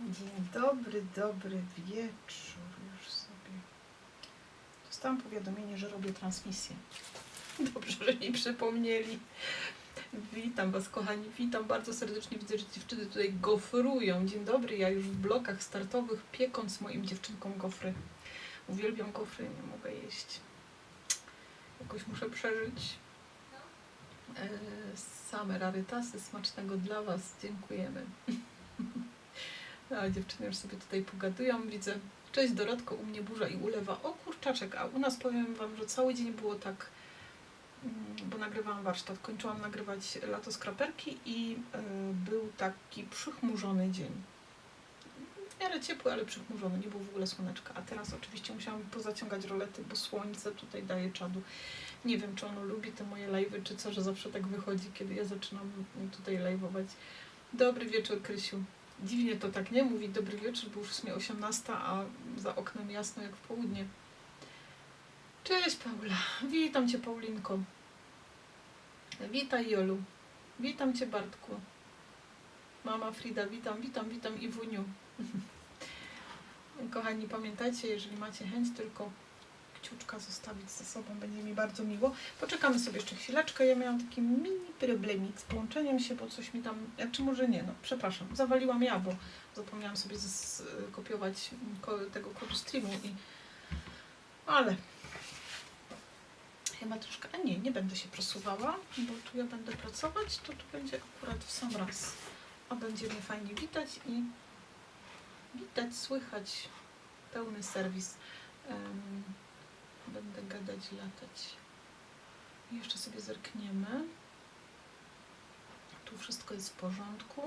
Dzień dobry, dobry wieczór. Już sobie dostałam powiadomienie, że robię transmisję. Dobrze, że mi przypomnieli. Witam Was, kochani, witam bardzo serdecznie. Widzę, że dziewczyny tutaj gofrują. Dzień dobry, ja już w blokach startowych piekąc moim dziewczynkom gofry. Uwielbiam gofry, nie mogę jeść. Jakoś muszę przeżyć. Same rarytasy, smacznego dla Was. Dziękujemy. A dziewczyny już sobie tutaj pogadują, widzę. Cześć Dorotko, u mnie burza i ulewa. O kurczaczek, a u nas powiem Wam, że cały dzień było tak, bo nagrywałam warsztat, kończyłam nagrywać Lato Skraperki i był taki przychmurzony dzień. W miarę ciepły, ale przychmurzony, nie było w ogóle słoneczka. A teraz oczywiście musiałam pozaciągać rolety, bo słońce tutaj daje czadu. Nie wiem, czy ono lubi te moje live'y, czy co, że zawsze tak wychodzi, kiedy ja zaczynam tutaj live'ować. Dobry wieczór, Krysiu. Dziwnie to tak nie mówi dobry wieczór, bo już w sumie 18, a za oknem jasno jak w południe. Cześć Paula, witam Cię Paulinko. Witaj Jolu, witam Cię Bartku. Mama Frida, witam Iwuniu. Kochani, pamiętajcie, jeżeli macie chęć, tylko kciuczka zostawić ze sobą, będzie mi bardzo miło. Poczekamy sobie jeszcze chwileczkę, ja miałam taki mini problemik z połączeniem się, bo coś mi tam, czy może nie, no przepraszam, zawaliłam ja, bo zapomniałam sobie skopiować tego kodu streamu ale chyba troszkę, nie będę się przesuwała, bo tu ja będę pracować, to tu będzie akurat w sam raz, a będzie mnie fajnie widać i słychać, pełny serwis. Będę gadać, latać. I jeszcze sobie zerkniemy. Tu wszystko jest w porządku.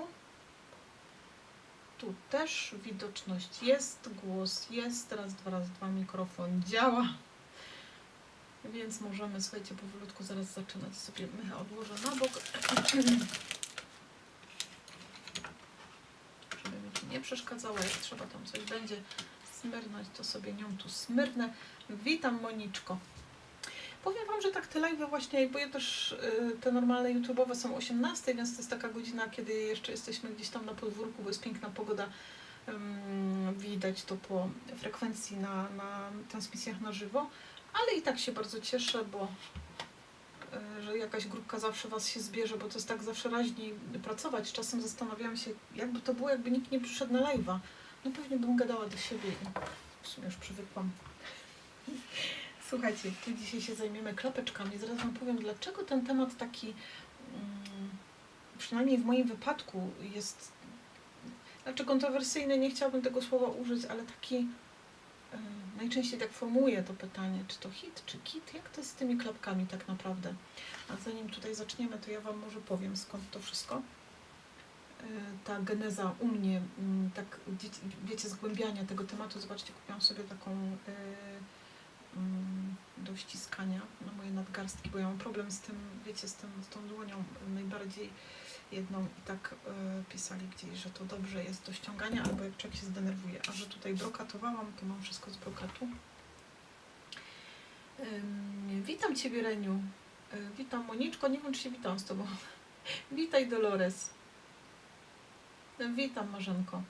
Tu też widoczność jest, głos jest, raz, dwa, mikrofon działa. Więc możemy, słuchajcie, powolutku zaraz zaczynać. Sobie mychę odłożę na bok. Żeby mi tu nie przeszkadzała, jak trzeba tam coś będzie smyrnąć, to sobie nią tu smyrnę. Witam Moniczko. Powiem Wam, że tak te live'y właśnie, bo ja też te normalne YouTube'owe są 18, więc to jest taka godzina, kiedy jeszcze jesteśmy gdzieś tam na podwórku, bo jest piękna pogoda. Widać to po frekwencji na transmisjach na żywo, ale i tak się bardzo cieszę, bo że jakaś grupka zawsze Was się zbierze, bo to jest tak zawsze raźniej pracować. Czasem zastanawiałam się, jakby to było, jakby nikt nie przyszedł na live'a. No pewnie bym gadała do siebie i w sumie już przywykłam. Słuchajcie, tu dzisiaj się zajmiemy klapeczkami. Zaraz Wam powiem, dlaczego ten temat taki, przynajmniej w moim wypadku, jest, znaczy kontrowersyjny, nie chciałabym tego słowa użyć, ale taki, najczęściej tak formułuję to pytanie, czy to hit, czy kit, jak to jest z tymi klapkami tak naprawdę. A zanim tutaj zaczniemy, to ja Wam może powiem, skąd to wszystko. Ta geneza u mnie, tak wiecie, zgłębiania tego tematu. Zobaczcie, kupiłam sobie taką do ściskania na moje nadgarstki, bo ja mam problem z tym, wiecie, z tą dłonią najbardziej jedną i tak pisali gdzieś, że to dobrze jest do ściągania, albo jak człowiek się zdenerwuje, a że tutaj brokatowałam, to mam wszystko z brokatu. Witam Ciebie, Reniu. Witam Moniczko, nie wiem, czy się witam z Tobą. Witaj Dolores. Witam Marzenko.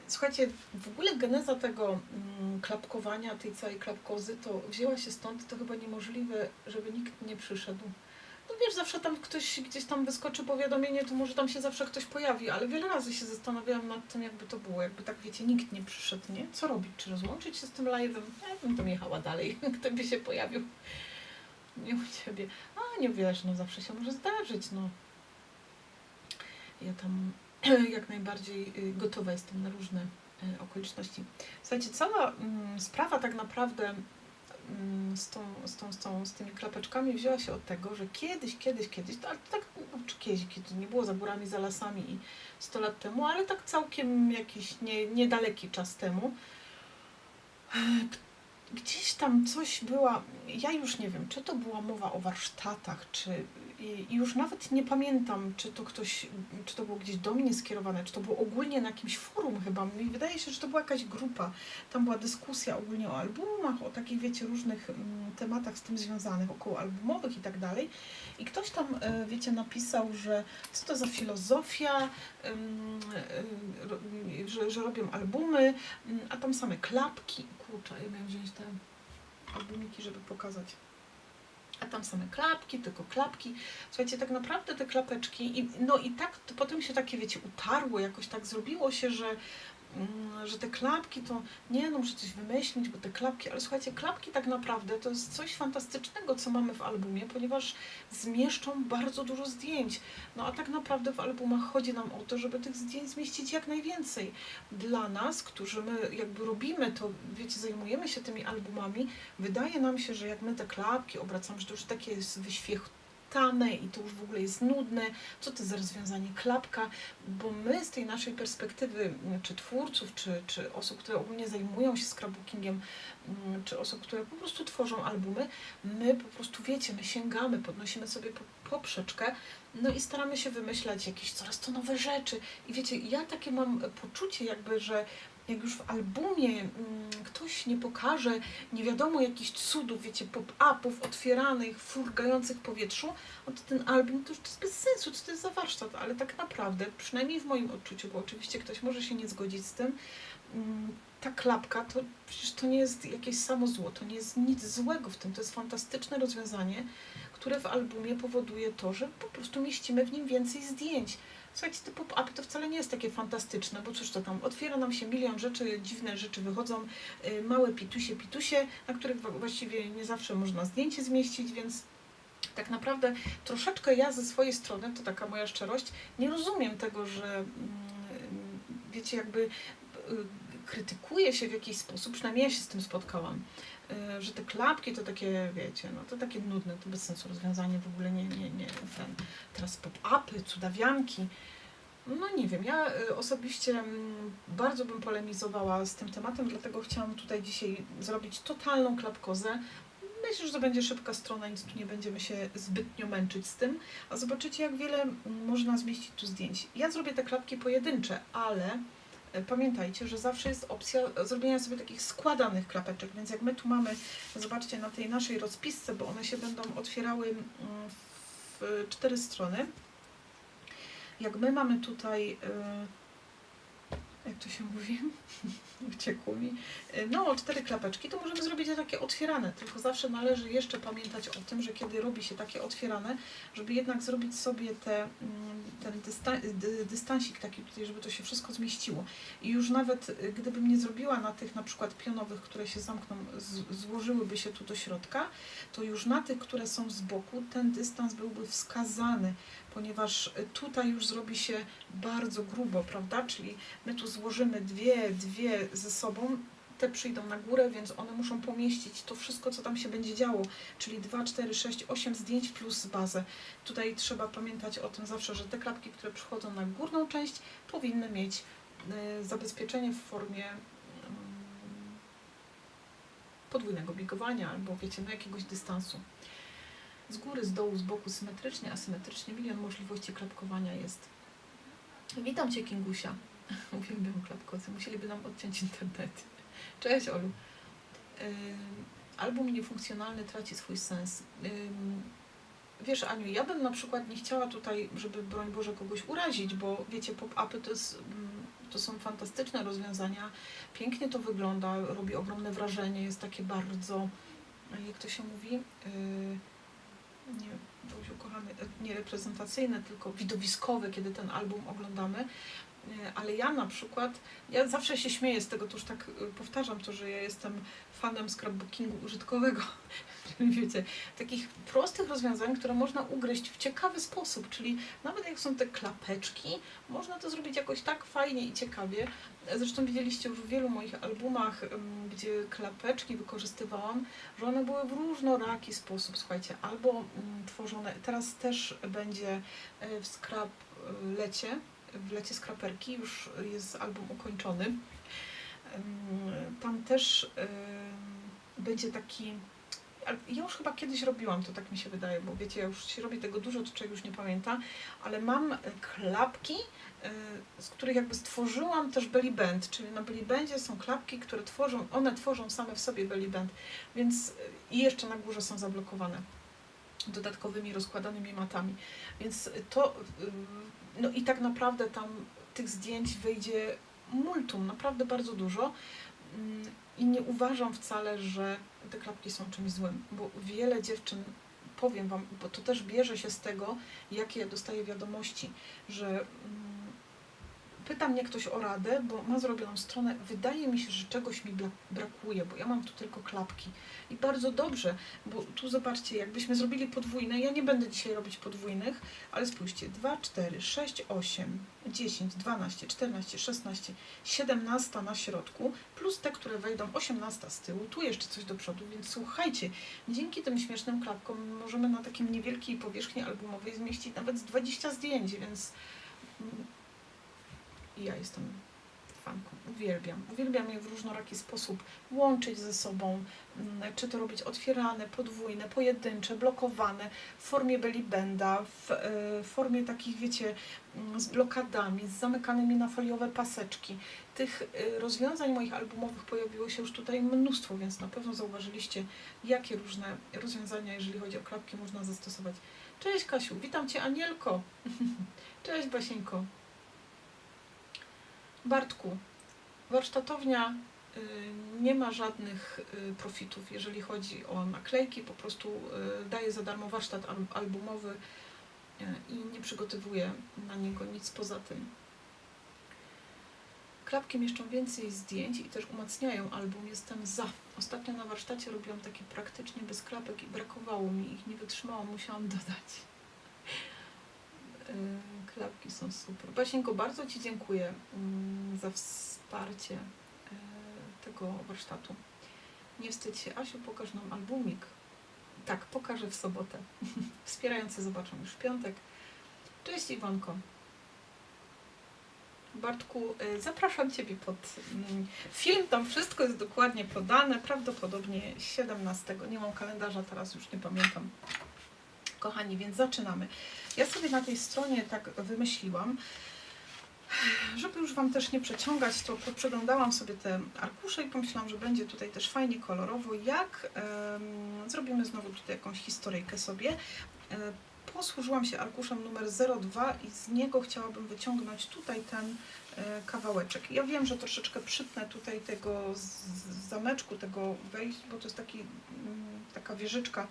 Słuchajcie, w ogóle geneza tego klapkowania, tej całej klapkozy, to wzięła się stąd, to chyba niemożliwe, żeby nikt nie przyszedł. No wiesz, zawsze tam ktoś, gdzieś tam wyskoczy powiadomienie, to może tam się zawsze ktoś pojawi, ale wiele razy się zastanawiałam nad tym, jakby to było, jakby tak, wiecie, nikt nie przyszedł, nie? Co robić? Czy rozłączyć się z tym live'em? Ja bym tam jechała dalej, kto by się pojawił. Nie u Ciebie. A, nie wiesz, no zawsze się może zdarzyć, no. Ja tam jak najbardziej gotowa jestem na różne okoliczności. Słuchajcie, cała sprawa tak naprawdę z tymi klapeczkami wzięła się od tego, że kiedyś, ale tak, czy kiedyś, kiedy nie było za górami, za lasami i 100 lat temu, ale tak całkiem jakiś niedaleki czas temu, gdzieś tam coś była, ja już nie wiem, czy to była mowa o warsztatach, czy I już nawet nie pamiętam, czy to było gdzieś do mnie skierowane, czy to było ogólnie na jakimś forum chyba. Mi wydaje się, że to była jakaś grupa. Tam była dyskusja ogólnie o albumach, o takich, wiecie, różnych tematach z tym związanych, około albumowych i tak dalej. I ktoś tam, wiecie, napisał, że co to za filozofia, że robią albumy, a tam same klapki. Kurczę, ja miałam wziąć te albumiki, żeby pokazać. A tam same klapki, tylko klapki. Słuchajcie, tak naprawdę te klapeczki, i tak to potem się takie, wiecie, utarło, jakoś tak zrobiło się, że te klapki to, nie no, muszę coś wymyślić, bo te klapki, ale słuchajcie, klapki tak naprawdę to jest coś fantastycznego, co mamy w albumie, ponieważ zmieszczą bardzo dużo zdjęć. No a tak naprawdę w albumach chodzi nam o to, żeby tych zdjęć zmieścić jak najwięcej. Dla nas, którzy my jakby robimy to, wiecie, zajmujemy się tymi albumami, wydaje nam się, że jak my te klapki obracamy, że to już takie jest wyświechtane i to już w ogóle jest nudne, co to za rozwiązanie klapka, bo my z tej naszej perspektywy, czy twórców, czy osób, które ogólnie zajmują się scrapbookingiem, czy osób, które po prostu tworzą albumy, my po prostu, wiecie, my sięgamy, podnosimy sobie poprzeczkę, no i staramy się wymyślać jakieś coraz to nowe rzeczy. I wiecie, ja takie mam poczucie jakby, że jak już w albumie ktoś nie pokaże nie wiadomo jakichś cudów, wiecie, pop-upów otwieranych, furgających w powietrzu, no to ten album to już to jest bez sensu, co to jest za warsztat, ale tak naprawdę, przynajmniej w moim odczuciu, bo oczywiście ktoś może się nie zgodzić z tym, ta klapka to przecież to nie jest jakieś samo zło, to nie jest nic złego w tym, to jest fantastyczne rozwiązanie, które w albumie powoduje to, że po prostu mieścimy w nim więcej zdjęć. Słuchajcie, te pop-upy to wcale nie jest takie fantastyczne, bo cóż to tam, otwiera nam się milion rzeczy, dziwne rzeczy wychodzą, małe pitusie, na których właściwie nie zawsze można zdjęcie zmieścić, więc tak naprawdę troszeczkę ja ze swojej strony, to taka moja szczerość, nie rozumiem tego, że wiecie, jakby krytykuje się w jakiś sposób, przynajmniej ja się z tym spotkałam, że te klapki to takie, wiecie, no to takie nudne, to bez sensu rozwiązanie, w ogóle nie teraz pop-upy, cudawianki. No nie wiem, ja osobiście bardzo bym polemizowała z tym tematem, dlatego chciałam tutaj dzisiaj zrobić totalną klapkozę. Myślę, że to będzie szybka strona, nic tu nie będziemy się zbytnio męczyć z tym, a zobaczycie, jak wiele można zmieścić tu zdjęć. Ja zrobię te klapki pojedyncze, ale pamiętajcie, że zawsze jest opcja zrobienia sobie takich składanych klapeczek, więc jak my tu mamy, zobaczcie na tej naszej rozpisce, bo one się będą otwierały w 4 strony. Jak my mamy tutaj, jak to się mówi, uciekło mi, no 4 klapeczki, to możemy zrobić je takie otwierane, tylko zawsze należy jeszcze pamiętać o tym, że kiedy robi się takie otwierane, żeby jednak zrobić sobie ten dystansik taki tutaj, żeby to się wszystko zmieściło. I już nawet gdybym nie zrobiła na tych na przykład pionowych, które się zamkną, złożyłyby się tu do środka, to już na tych, które są z boku, ten dystans byłby wskazany, ponieważ tutaj już zrobi się bardzo grubo, prawda? Czyli my tu złożymy dwie ze sobą, te przyjdą na górę, więc one muszą pomieścić to wszystko, co tam się będzie działo, czyli 2, 4, 6, 8 zdjęć plus bazę. Tutaj trzeba pamiętać o tym zawsze, że te klapki, które przychodzą na górną część, powinny mieć zabezpieczenie w formie podwójnego bigowania albo, wiecie, no jakiegoś dystansu. Z góry, z dołu, z boku, symetrycznie, asymetrycznie, milion możliwości klapkowania jest. Witam Cię, Kingusia. Uwielbiam klapkocy. Musieliby nam odciąć internet. Cześć, Olu. Album niefunkcjonalny traci swój sens. Wiesz, Aniu, ja bym na przykład nie chciała tutaj, żeby, broń Boże, kogoś urazić, bo wiecie, pop-upy to są fantastyczne rozwiązania. Pięknie to wygląda, robi ogromne wrażenie, jest takie bardzo, jak to się mówi, nie, Boziu kochany, nie reprezentacyjne, tylko widowiskowe, kiedy ten album oglądamy. Ale ja na przykład, ja zawsze się śmieję z tego, to już tak powtarzam to, że ja jestem fanem scrapbookingu użytkowego. Wiecie, takich prostych rozwiązań, które można ugryźć w ciekawy sposób, czyli nawet jak są te klapeczki, można to zrobić jakoś tak fajnie i ciekawie. Zresztą widzieliście już w wielu moich albumach, gdzie klapeczki wykorzystywałam, że one były w różnoraki sposób, słuchajcie, albo tworzone, teraz też będzie w scraplecie, w lecie scraperki, już jest album ukończony. Tam też będzie taki, ale ja już chyba kiedyś robiłam, to tak mi się wydaje, bo wiecie, ja już się robi tego dużo, to człowiek już nie pamięta, ale mam klapki, z których jakby stworzyłam też belly band, czyli na belly bandzie są klapki, które tworzą same w sobie belly band, więc i jeszcze na górze są zablokowane dodatkowymi rozkładanymi matami, więc to, no i tak naprawdę tam tych zdjęć wyjdzie multum, naprawdę bardzo dużo. I nie uważam wcale, że te klapki są czymś złym, bo wiele dziewczyn, powiem Wam, bo to też bierze się z tego, jakie ja dostaję wiadomości, że pyta mnie ktoś o radę, bo ma zrobioną stronę, wydaje mi się, że czegoś mi brakuje, bo ja mam tu tylko klapki. I bardzo dobrze, bo tu zobaczcie, jakbyśmy zrobili podwójne, ja nie będę dzisiaj robić podwójnych, ale spójrzcie, 2, 4, 6, 8, 10, 12, 14, 16, 17 na środku, plus te, które wejdą, 18 z tyłu, tu jeszcze coś do przodu, więc słuchajcie, dzięki tym śmiesznym klapkom możemy na takim niewielkiej powierzchni albumowej zmieścić nawet z 20 zdjęć, więc i ja jestem fanką, uwielbiam je w różnoraki sposób łączyć ze sobą, czy to robić otwierane, podwójne, pojedyncze, blokowane, w formie belly banda, w formie takich, wiecie, z blokadami, z zamykanymi na foliowe paseczki. Tych rozwiązań moich albumowych pojawiło się już tutaj mnóstwo, więc na pewno zauważyliście, jakie różne rozwiązania, jeżeli chodzi o klapki, można zastosować. Cześć Kasiu, witam Cię Anielko. Cześć Basieńko. Bartku, warsztatownia nie ma żadnych profitów, jeżeli chodzi o naklejki, po prostu daje za darmo warsztat albumowy i nie przygotowuję na niego nic poza tym. Klapki mieszczą więcej zdjęć i też umacniają album, jestem za. Ostatnio na warsztacie robiłam takie praktycznie bez klapek i brakowało mi ich, nie wytrzymałam, musiałam dodać. Klapki są super. Basieńko, bardzo Ci dziękuję za wsparcie tego warsztatu. Nie wstydź się, Asiu, pokaż nam albumik. Tak, pokażę w sobotę. Wspierający zobaczą już w piątek. Cześć Iwonko. Bartku, zapraszam Ciebie pod film, tam wszystko jest dokładnie podane, prawdopodobnie 17. Nie mam kalendarza, teraz już nie pamiętam. Kochani, więc zaczynamy. Ja sobie na tej stronie tak wymyśliłam, żeby już Wam też nie przeciągać, to przeglądałam sobie te arkusze i pomyślałam, że będzie tutaj też fajnie kolorowo, jak zrobimy znowu tutaj jakąś historyjkę sobie. Posłużyłam się arkuszem numer 02 i z niego chciałabym wyciągnąć tutaj ten kawałeczek. Ja wiem, że troszeczkę przytnę tutaj tego zameczku, tego wejść, bo to jest taka wieżyczka,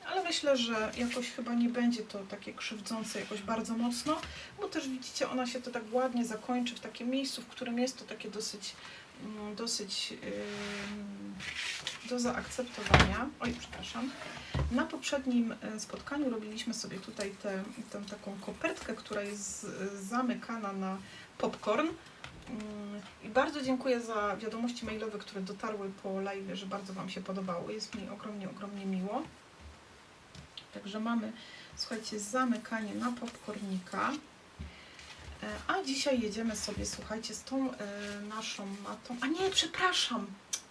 ale myślę, że jakoś chyba nie będzie to takie krzywdzące jakoś bardzo mocno, bo też widzicie, ona się to tak ładnie zakończy w takim miejscu, w którym jest to takie dosyć do zaakceptowania. Oj, przepraszam. Na poprzednim spotkaniu robiliśmy sobie tutaj tę taką kopertkę, która jest zamykana na popcorn. I bardzo dziękuję za wiadomości mailowe, które dotarły po live, że bardzo Wam się podobało. Jest mi ogromnie, ogromnie miło. Także mamy, słuchajcie, zamykanie na popcornika. A dzisiaj jedziemy sobie, słuchajcie, z tą naszą matą. A nie, przepraszam!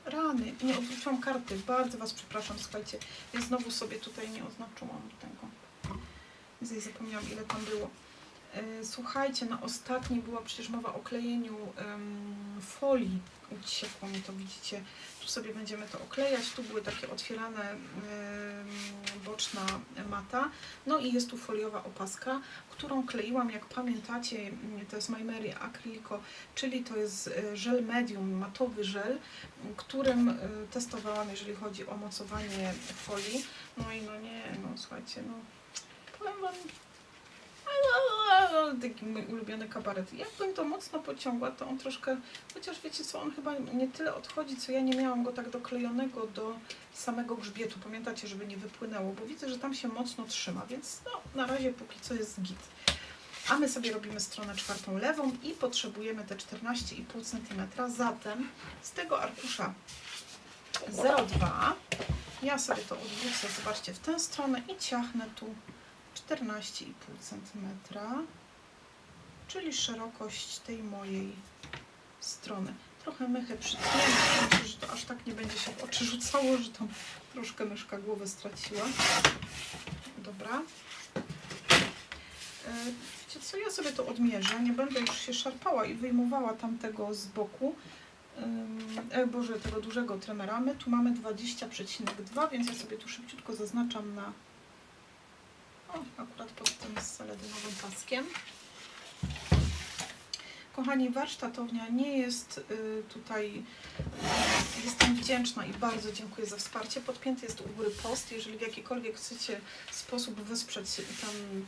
Rany, nie odwróciłam karty. Bardzo Was przepraszam, słuchajcie. Ja znowu sobie tutaj nie oznaczyłam tego. Zapomniałam, ile tam było. Słuchajcie, na ostatniej była przecież mowa o klejeniu folii. Uciekło mi to, widzicie. Tu sobie będziemy to oklejać. Tu były takie otwierane boczna mata. No i jest tu foliowa opaska, którą kleiłam, jak pamiętacie, to jest My Mary Acrylico, czyli to jest żel medium, matowy żel, którym testowałam, jeżeli chodzi o mocowanie folii. No i słuchajcie, powiem Wam, taki mój ulubiony kabaret. Jakbym to mocno pociągła, to on troszkę, chociaż wiecie co, on chyba nie tyle odchodzi, co ja nie miałam go tak doklejonego do samego grzbietu. Pamiętacie, żeby nie wypłynęło, bo widzę, że tam się mocno trzyma, więc na razie póki co jest git. A my sobie robimy stronę czwartą lewą i potrzebujemy te 14,5 cm. Zatem z tego arkusza 0,2 ja sobie to odwrócę, zobaczcie, w tę stronę i ciachnę tu 14,5 cm, czyli szerokość tej mojej strony. Trochę mychy przytniemy, myślę, że to aż tak nie będzie się w oczy rzucało, że tam troszkę myszka głowę straciła. Dobra. Wiecie co, ja sobie to odmierzę, nie będę już się szarpała i wyjmowała tamtego z boku, Boże, tego dużego tremera. My tu mamy 20,2, więc ja sobie tu szybciutko zaznaczam na, akurat pod tym seledynowym paskiem. Kochani, warsztatownia nie jest tutaj, jestem wdzięczna i bardzo dziękuję za wsparcie. Podpięty jest u góry post, jeżeli w jakikolwiek chcecie sposób wesprzeć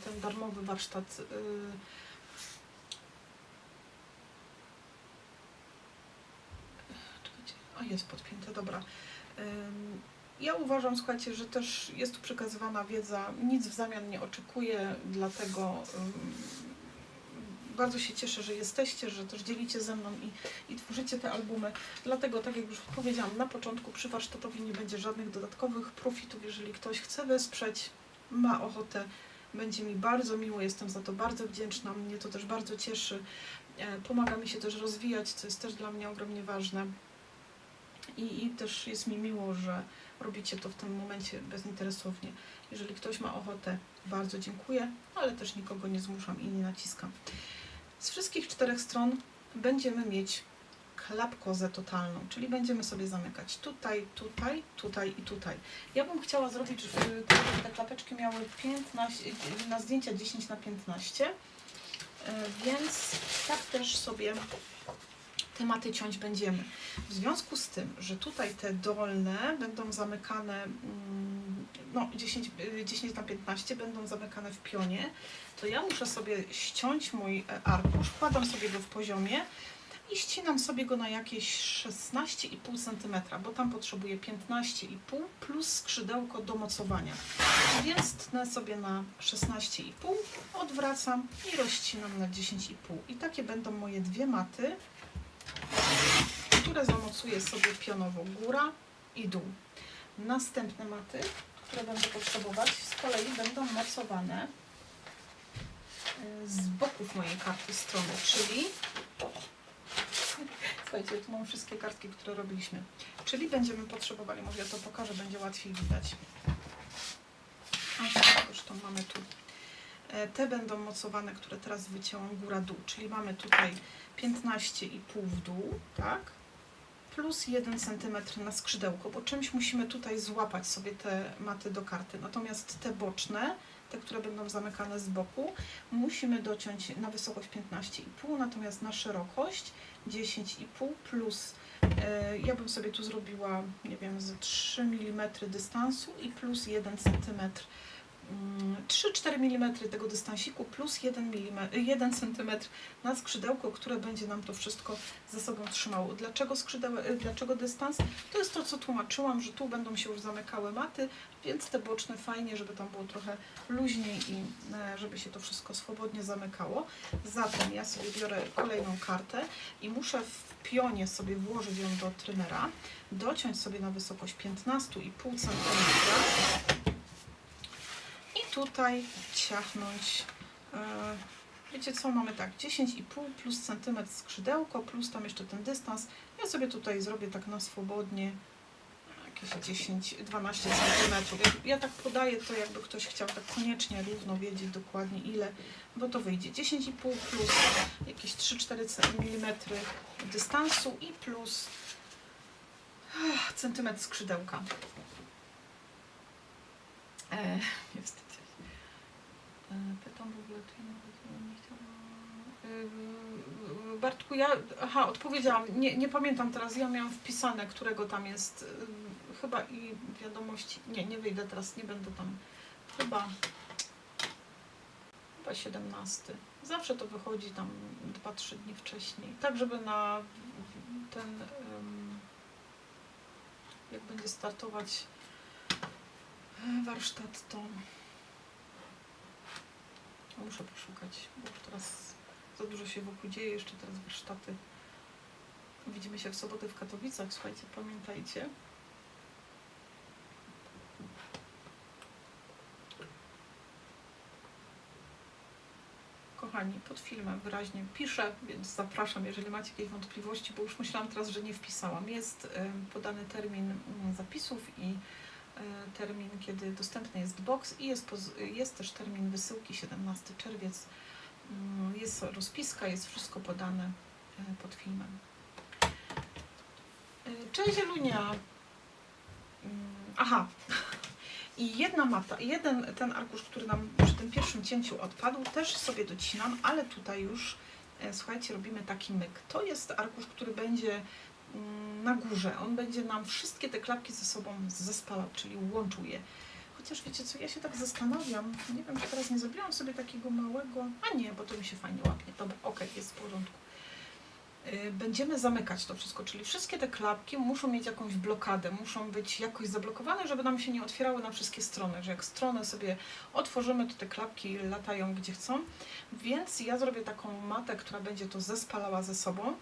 ten darmowy warsztat. Czekajcie, o, jest podpięte, dobra. Ja uważam, słuchajcie, że też jest tu przekazywana wiedza, nic w zamian nie oczekuję, dlatego bardzo się cieszę, że jesteście, że też dzielicie ze mną i tworzycie te albumy. Dlatego, tak jak już powiedziałam na początku, przy warsztatowi nie będzie żadnych dodatkowych profitów. Jeżeli ktoś chce wesprzeć, ma ochotę, będzie mi bardzo miło, jestem za to bardzo wdzięczna, mnie to też bardzo cieszy. Pomaga mi się też rozwijać, co jest też dla mnie ogromnie ważne. I też jest mi miło, że robicie to w tym momencie bezinteresownie. Jeżeli ktoś ma ochotę, bardzo dziękuję, ale też nikogo nie zmuszam i nie naciskam. Z wszystkich 4 stron będziemy mieć klapkozę totalną, czyli będziemy sobie zamykać tutaj, tutaj, tutaj i tutaj. Ja bym chciała zrobić, żeby te klapeczki miały 15, na zdjęcia 10×15, więc tak też sobie tematy ciąć będziemy. W związku z tym, że tutaj te dolne będą zamykane, no 10×15 będą zamykane w pionie, to ja muszę sobie ściąć mój arkusz, wkładam sobie go w poziomie i ścinam sobie go na jakieś 16,5 cm, bo tam potrzebuję 15,5 plus skrzydełko do mocowania. Więc tnę sobie na 16,5, odwracam i rozcinam na 10,5. I takie będą moje 2 maty, które zamocuję sobie pionowo góra i dół. Następne maty, które będę potrzebować, z kolei będą mocowane z boków mojej karty strony, czyli słuchajcie, tu mam wszystkie kartki, które robiliśmy. Czyli będziemy potrzebowali, może ja to pokażę, będzie łatwiej widać. Zresztą mamy tu. Te będą mocowane, które teraz wycięłam góra-dół, czyli mamy tutaj 15,5 w dół, tak? Plus 1 cm na skrzydełko, bo czymś musimy tutaj złapać sobie te maty do karty. Natomiast te boczne, te, które będą zamykane z boku, musimy dociąć na wysokość 15,5, natomiast na szerokość 10,5 plus, ja bym sobie tu zrobiła, nie wiem, z 3 mm dystansu i plus 1 cm. 3-4 mm tego dystansiku plus 1 cm na skrzydełko, które będzie nam to wszystko ze sobą trzymało. Dlaczego dystans? To jest to, co tłumaczyłam, że tu będą się już zamykały maty, więc te boczne fajnie, żeby tam było trochę luźniej i żeby się to wszystko swobodnie zamykało. Zatem ja sobie biorę kolejną kartę i muszę w pionie sobie włożyć ją do trymera, dociąć sobie na wysokość 15,5 cm. I tutaj ciachnąć, wiecie co, mamy tak, 10,5 plus centymetr skrzydełko, plus tam jeszcze ten dystans. Ja sobie tutaj zrobię tak na swobodnie, jakieś 10-12 cm. Ja tak podaję to, jakby ktoś chciał tak koniecznie równo wiedzieć dokładnie ile, bo to wyjdzie 10,5 plus jakieś 3-4 mm dystansu i plus centymetr skrzydełka. Niestety. Pytam w ogóle, czy nie chciałam. Bartku, ja. Aha, odpowiedziałam. Nie pamiętam teraz. Ja miałam wpisane, którego tam jest. Chyba i wiadomości. Nie wyjdę teraz, nie będę tam. Chyba 17. Zawsze to wychodzi tam 2-3 dni wcześniej. Tak, żeby na ten. Jak będzie startować warsztat, to muszę poszukać, bo już teraz za dużo się wokół dzieje, jeszcze teraz warsztaty. Widzimy się w sobotę w Katowicach, słuchajcie, pamiętajcie. kochani, pod filmem wyraźnie piszę, więc zapraszam, jeżeli macie jakieś wątpliwości, bo już myślałam teraz, że nie wpisałam. Jest podany termin zapisów i termin, kiedy dostępny jest box i jest też termin wysyłki 17 czerwiec. Jest rozpiska, jest wszystko podane pod filmem. Cześć Elunia! Aha! I jedna mata, ten arkusz, który nam przy tym pierwszym cięciu odpadł, też sobie docinam, ale tutaj już, słuchajcie, robimy taki myk. To jest arkusz, który będzie na górze. On będzie nam wszystkie te klapki ze sobą zespalał, czyli łączył je. Chociaż wiecie co, ja się tak zastanawiam, nie wiem, czy teraz nie zrobiłam sobie takiego małego, a nie, bo to mi się fajnie łapie. Dobra, ok, jest w porządku. Będziemy zamykać to wszystko, czyli wszystkie te klapki muszą mieć jakąś blokadę, muszą być jakoś zablokowane, żeby nam się nie otwierały na wszystkie strony, że jak stronę sobie otworzymy, to te klapki latają gdzie chcą, więc ja zrobię taką matę, która będzie to zespalała ze sobą,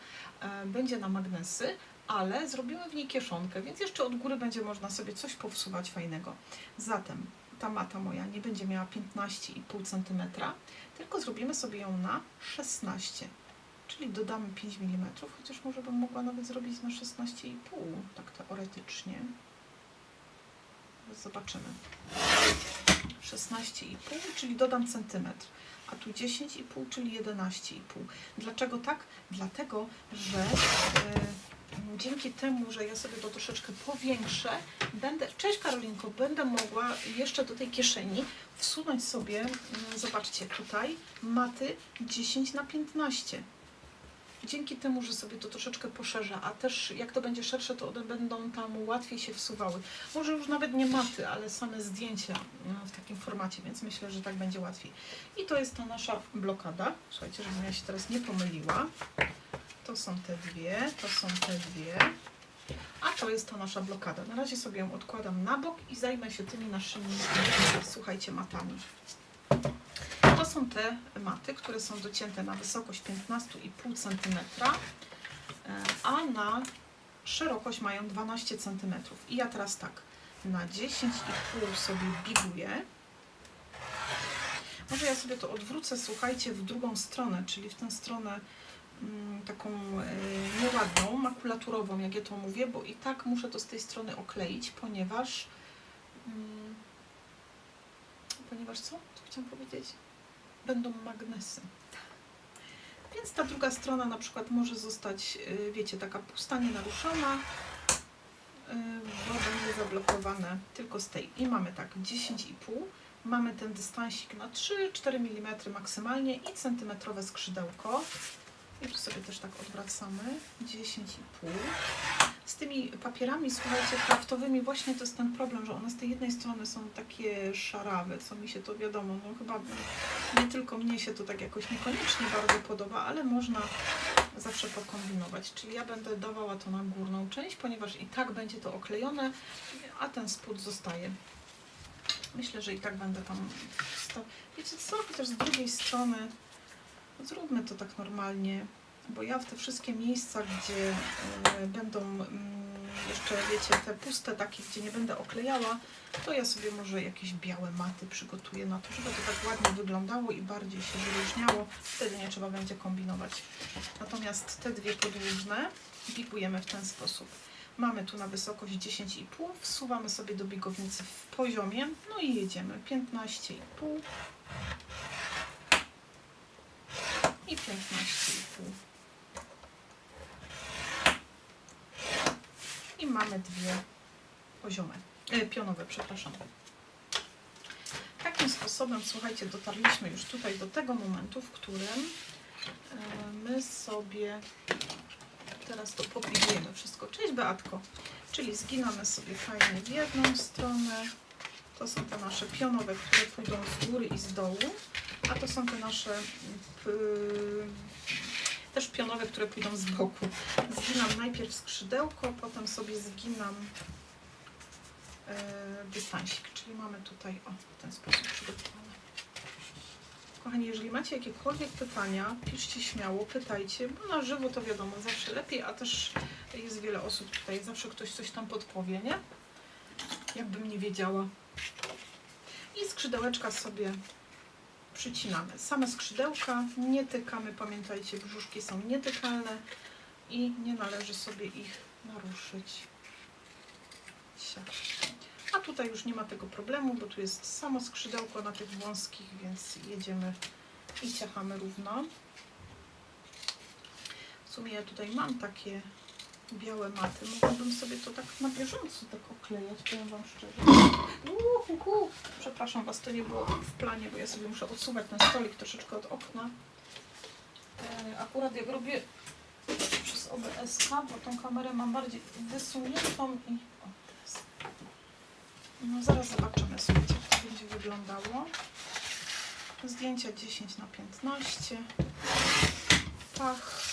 będzie na magnesy, ale zrobimy w niej kieszonkę, więc jeszcze od góry będzie można sobie coś powsuwać fajnego. Zatem ta mata moja nie będzie miała 15,5 cm, tylko zrobimy sobie ją na 16 cm. Czyli dodamy 5 mm, chociaż może bym mogła nawet zrobić na 16,5, tak teoretycznie. Zobaczymy. 16,5, czyli dodam centymetr, a tu 10,5, czyli 11,5. Dlaczego tak? Dlatego, że dzięki temu, że ja sobie to troszeczkę powiększę, cześć Karolinko, będę mogła jeszcze do tej kieszeni wsunąć sobie, zobaczcie, tutaj maty 10×15. Dzięki temu, że sobie to troszeczkę poszerza, a też jak to będzie szersze, to one będą tam łatwiej się wsuwały. Może już nawet nie maty, ale same zdjęcia w takim formacie, więc myślę, że tak będzie łatwiej. I to jest ta nasza blokada. Słuchajcie, żebym ja się teraz nie pomyliła. To są te dwie, to są te dwie, a to jest ta nasza blokada. Na razie sobie ją odkładam na bok i zajmę się tymi naszymi, słuchajcie, matami. To są te maty, które są docięte na wysokość 15,5 cm, a na szerokość mają 12 cm. I ja teraz tak, na 10,5 sobie biguję. Może ja sobie to odwrócę, słuchajcie, w drugą stronę, czyli w tę stronę taką nieładną, makulaturową, jak ja to mówię, bo i tak muszę to z tej strony okleić, ponieważ co? Co chciałam powiedzieć? Będą magnesy. Więc ta druga strona na przykład może zostać, wiecie, taka pusta, nienaruszona, bo będzie zablokowane tylko z tej. I mamy tak 10,5, mamy ten dystansik na 3-4 mm maksymalnie i centymetrowe skrzydełko. I tu sobie też tak odwracamy, 10,5. Z tymi papierami, słuchajcie, kraftowymi właśnie to jest ten problem, że one z tej jednej strony są takie szarawe, co mi się to wiadomo, no chyba nie tylko mnie się to tak jakoś niekoniecznie bardzo podoba, ale można zawsze pokombinować. Czyli ja będę dawała to na górną część, ponieważ i tak będzie to oklejone, a ten spód zostaje. Myślę, że i tak będę tam... Wiecie co, chociaż z drugiej strony zróbmy to tak normalnie, bo ja w te wszystkie miejsca, gdzie będą jeszcze, wiecie, te puste takie, gdzie nie będę oklejała, to ja sobie może jakieś białe maty przygotuję na to, żeby to tak ładnie wyglądało i bardziej się wyróżniało. Wtedy nie trzeba będzie kombinować. Natomiast te dwie podłużne bigujemy w ten sposób. Mamy tu na wysokość 10,5, wsuwamy sobie do bigownicy w poziomie, no i jedziemy 15,5 i 15,5. I mamy dwie poziome, pionowe, przepraszam. Takim sposobem, słuchajcie, dotarliśmy już tutaj do tego momentu, w którym my sobie teraz to popigujemy wszystko. Cześć Beatko. Czyli zginamy sobie fajnie w jedną stronę. To są te nasze pionowe, które pójdą z góry i z dołu. A to są te nasze też pionowe, które pójdą z boku. Zginam najpierw skrzydełko, potem sobie zginam dystansik. Czyli mamy tutaj w ten sposób przygotowane. Kochani, jeżeli macie jakiekolwiek pytania, piszcie śmiało, pytajcie, bo na żywo to wiadomo, zawsze lepiej, a też jest wiele osób tutaj, zawsze ktoś coś tam podpowie, nie? Jakbym nie wiedziała. I skrzydełeczka sobie przycinamy. Same skrzydełka nie tykamy, pamiętajcie, brzuszki są nietykalne i nie należy sobie ich naruszyć. Siak. A tutaj już nie ma tego problemu, bo tu jest samo skrzydełko na tych wąskich, więc jedziemy i ciachamy równo. W sumie ja tutaj mam takie białe maty. Mogłabym sobie to tak na bieżąco tak oklejać, powiem wam szczerze. Przepraszam was, to nie było w planie, bo ja sobie muszę odsuwać ten stolik troszeczkę od okna. Akurat jak robię przez OBS-ka, bo tą kamerę mam bardziej wysuniętą i... O, teraz. No zaraz zobaczymy, słuchajcie, jak to będzie wyglądało. Zdjęcia 10×15. Pach.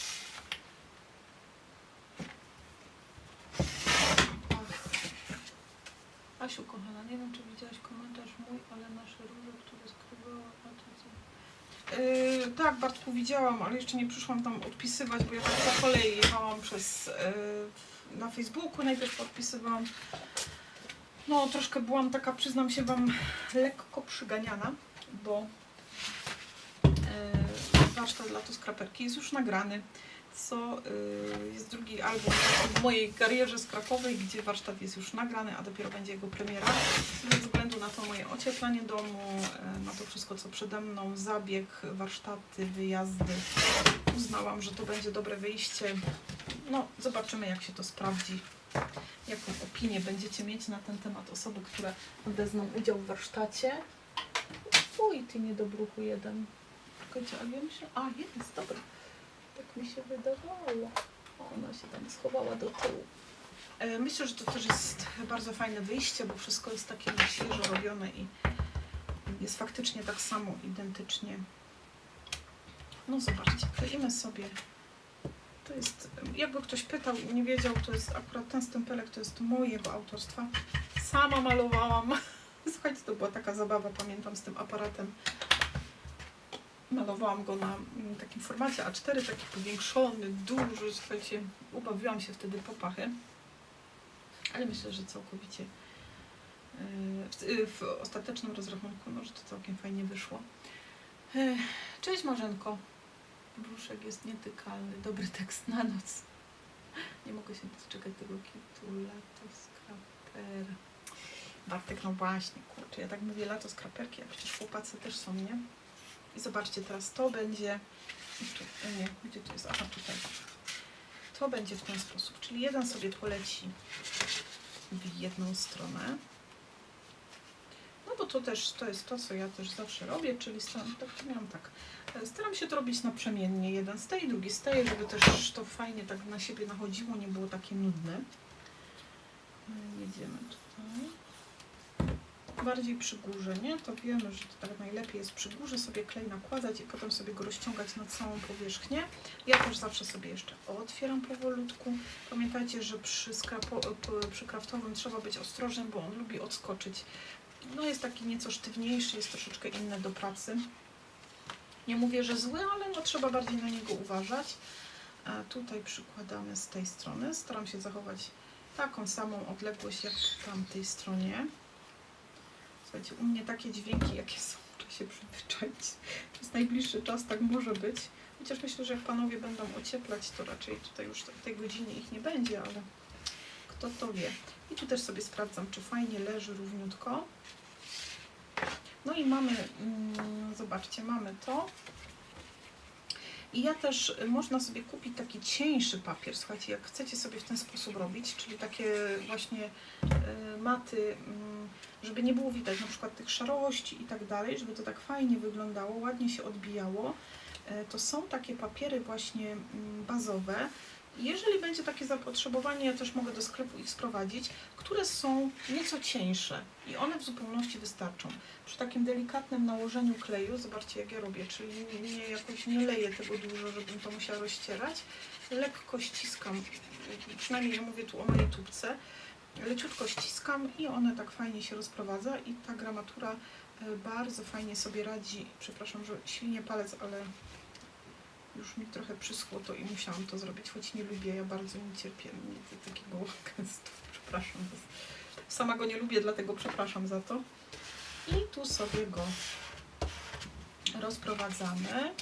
Asiu kochana, nie wiem, czy widziałaś komentarz mój, ale nasze róże, które skrywała, a to co? Tak, Bartku, widziałam, ale jeszcze nie przyszłam tam odpisywać, bo ja tak po kolei jechałam na Facebooku, najpierw odpisywałam. No, troszkę byłam taka, przyznam się wam, lekko przyganiana, bo warsztat Latoskraperki jest już nagrany, co jest drugi album w mojej karierze skrapowej, gdzie warsztat jest już nagrany, a dopiero będzie jego premiera. Ze względu na to moje ocieplanie domu, na to wszystko, co przede mną, zabieg, warsztaty, wyjazdy, uznałam, że to będzie dobre wyjście. No, zobaczymy, jak się to sprawdzi, jaką opinię będziecie mieć na ten temat osoby, które wezmą udział w warsztacie. Uj, ty niedobruchu jeden. Czekajcie, a wiem się... A, jest, dobra. Tak mi się wydawało. Ona się tam schowała do tyłu. Myślę, że to też jest bardzo fajne wyjście, bo wszystko jest takie na świeżo robione i jest faktycznie tak samo, identycznie. No zobaczcie, kleimy sobie. To jest, jakby ktoś pytał i nie wiedział, to jest akurat ten stempelek, to jest mojego autorstwa. Sama malowałam. Słuchajcie, to była taka zabawa, pamiętam, z tym aparatem. Malowałam go na takim formacie A4, taki powiększony, duży, słuchajcie, ubawiłam się wtedy po pachy. Ale myślę, że całkowicie w ostatecznym rozrachunku, no, że to całkiem fajnie wyszło. Cześć Marzenko. Brzuszek jest nietykalny. Dobry tekst na noc. Nie mogę się doczekać tego kitu. Latoskraper. Bartek, no właśnie, kurczę, ja tak mówię latoskraperki, a przecież chłopacy też są, nie? I zobaczcie, teraz to będzie... Nie, gdzie to jest? Aha, tutaj. To będzie w ten sposób, czyli jeden sobie poleci w jedną stronę. No bo to też, to jest to, co ja też zawsze robię, czyli staram się to robić naprzemiennie. Jeden z tej, drugi z tej, żeby też to fajnie tak na siebie nachodziło, nie było takie nudne. Jedziemy tutaj. Bardziej przy górze, nie? To wiemy, że to tak najlepiej jest przy górze sobie klej nakładać i potem sobie go rozciągać na całą powierzchnię. Ja też zawsze sobie jeszcze otwieram powolutku. Pamiętajcie, że przy kraftowym trzeba być ostrożnym, bo on lubi odskoczyć. No jest taki nieco sztywniejszy, jest troszeczkę inny do pracy. Nie mówię, że zły, ale no trzeba bardziej na niego uważać. A tutaj przykładamy z tej strony. Staram się zachować taką samą odległość jak w tamtej stronie. Słuchajcie, u mnie takie dźwięki, jakie są, trzeba się przyzwyczaić. Przez najbliższy czas tak może być. Chociaż myślę, że jak panowie będą ocieplać, to raczej tutaj już w tej godzinie ich nie będzie, ale kto to wie. I tu też sobie sprawdzam, czy fajnie leży równiutko. No i mamy, zobaczcie, mamy to. I ja też, można sobie kupić taki cieńszy papier, słuchajcie, jak chcecie sobie w ten sposób robić, czyli takie właśnie maty, żeby nie było widać na przykład tych szarości i tak dalej, żeby to tak fajnie wyglądało, ładnie się odbijało. To są takie papiery właśnie bazowe. Jeżeli będzie takie zapotrzebowanie, ja też mogę do sklepu ich sprowadzić, które są nieco cieńsze i one w zupełności wystarczą. Przy takim delikatnym nałożeniu kleju, zobaczcie jak ja robię, czyli jakoś nie leję tego dużo, żebym to musiała rozcierać. Lekko ściskam, przynajmniej ja mówię tu o mojej tubce, leciutko ściskam i one tak fajnie się rozprowadza i ta gramatura bardzo fajnie sobie radzi. Przepraszam, że świnię palec, ale już mi trochę przyschło to i musiałam to zrobić, choć nie lubię, ja bardzo nie cierpię takiego gęstu, przepraszam. Sama go nie lubię, dlatego przepraszam za to. I tu sobie go rozprowadzamy.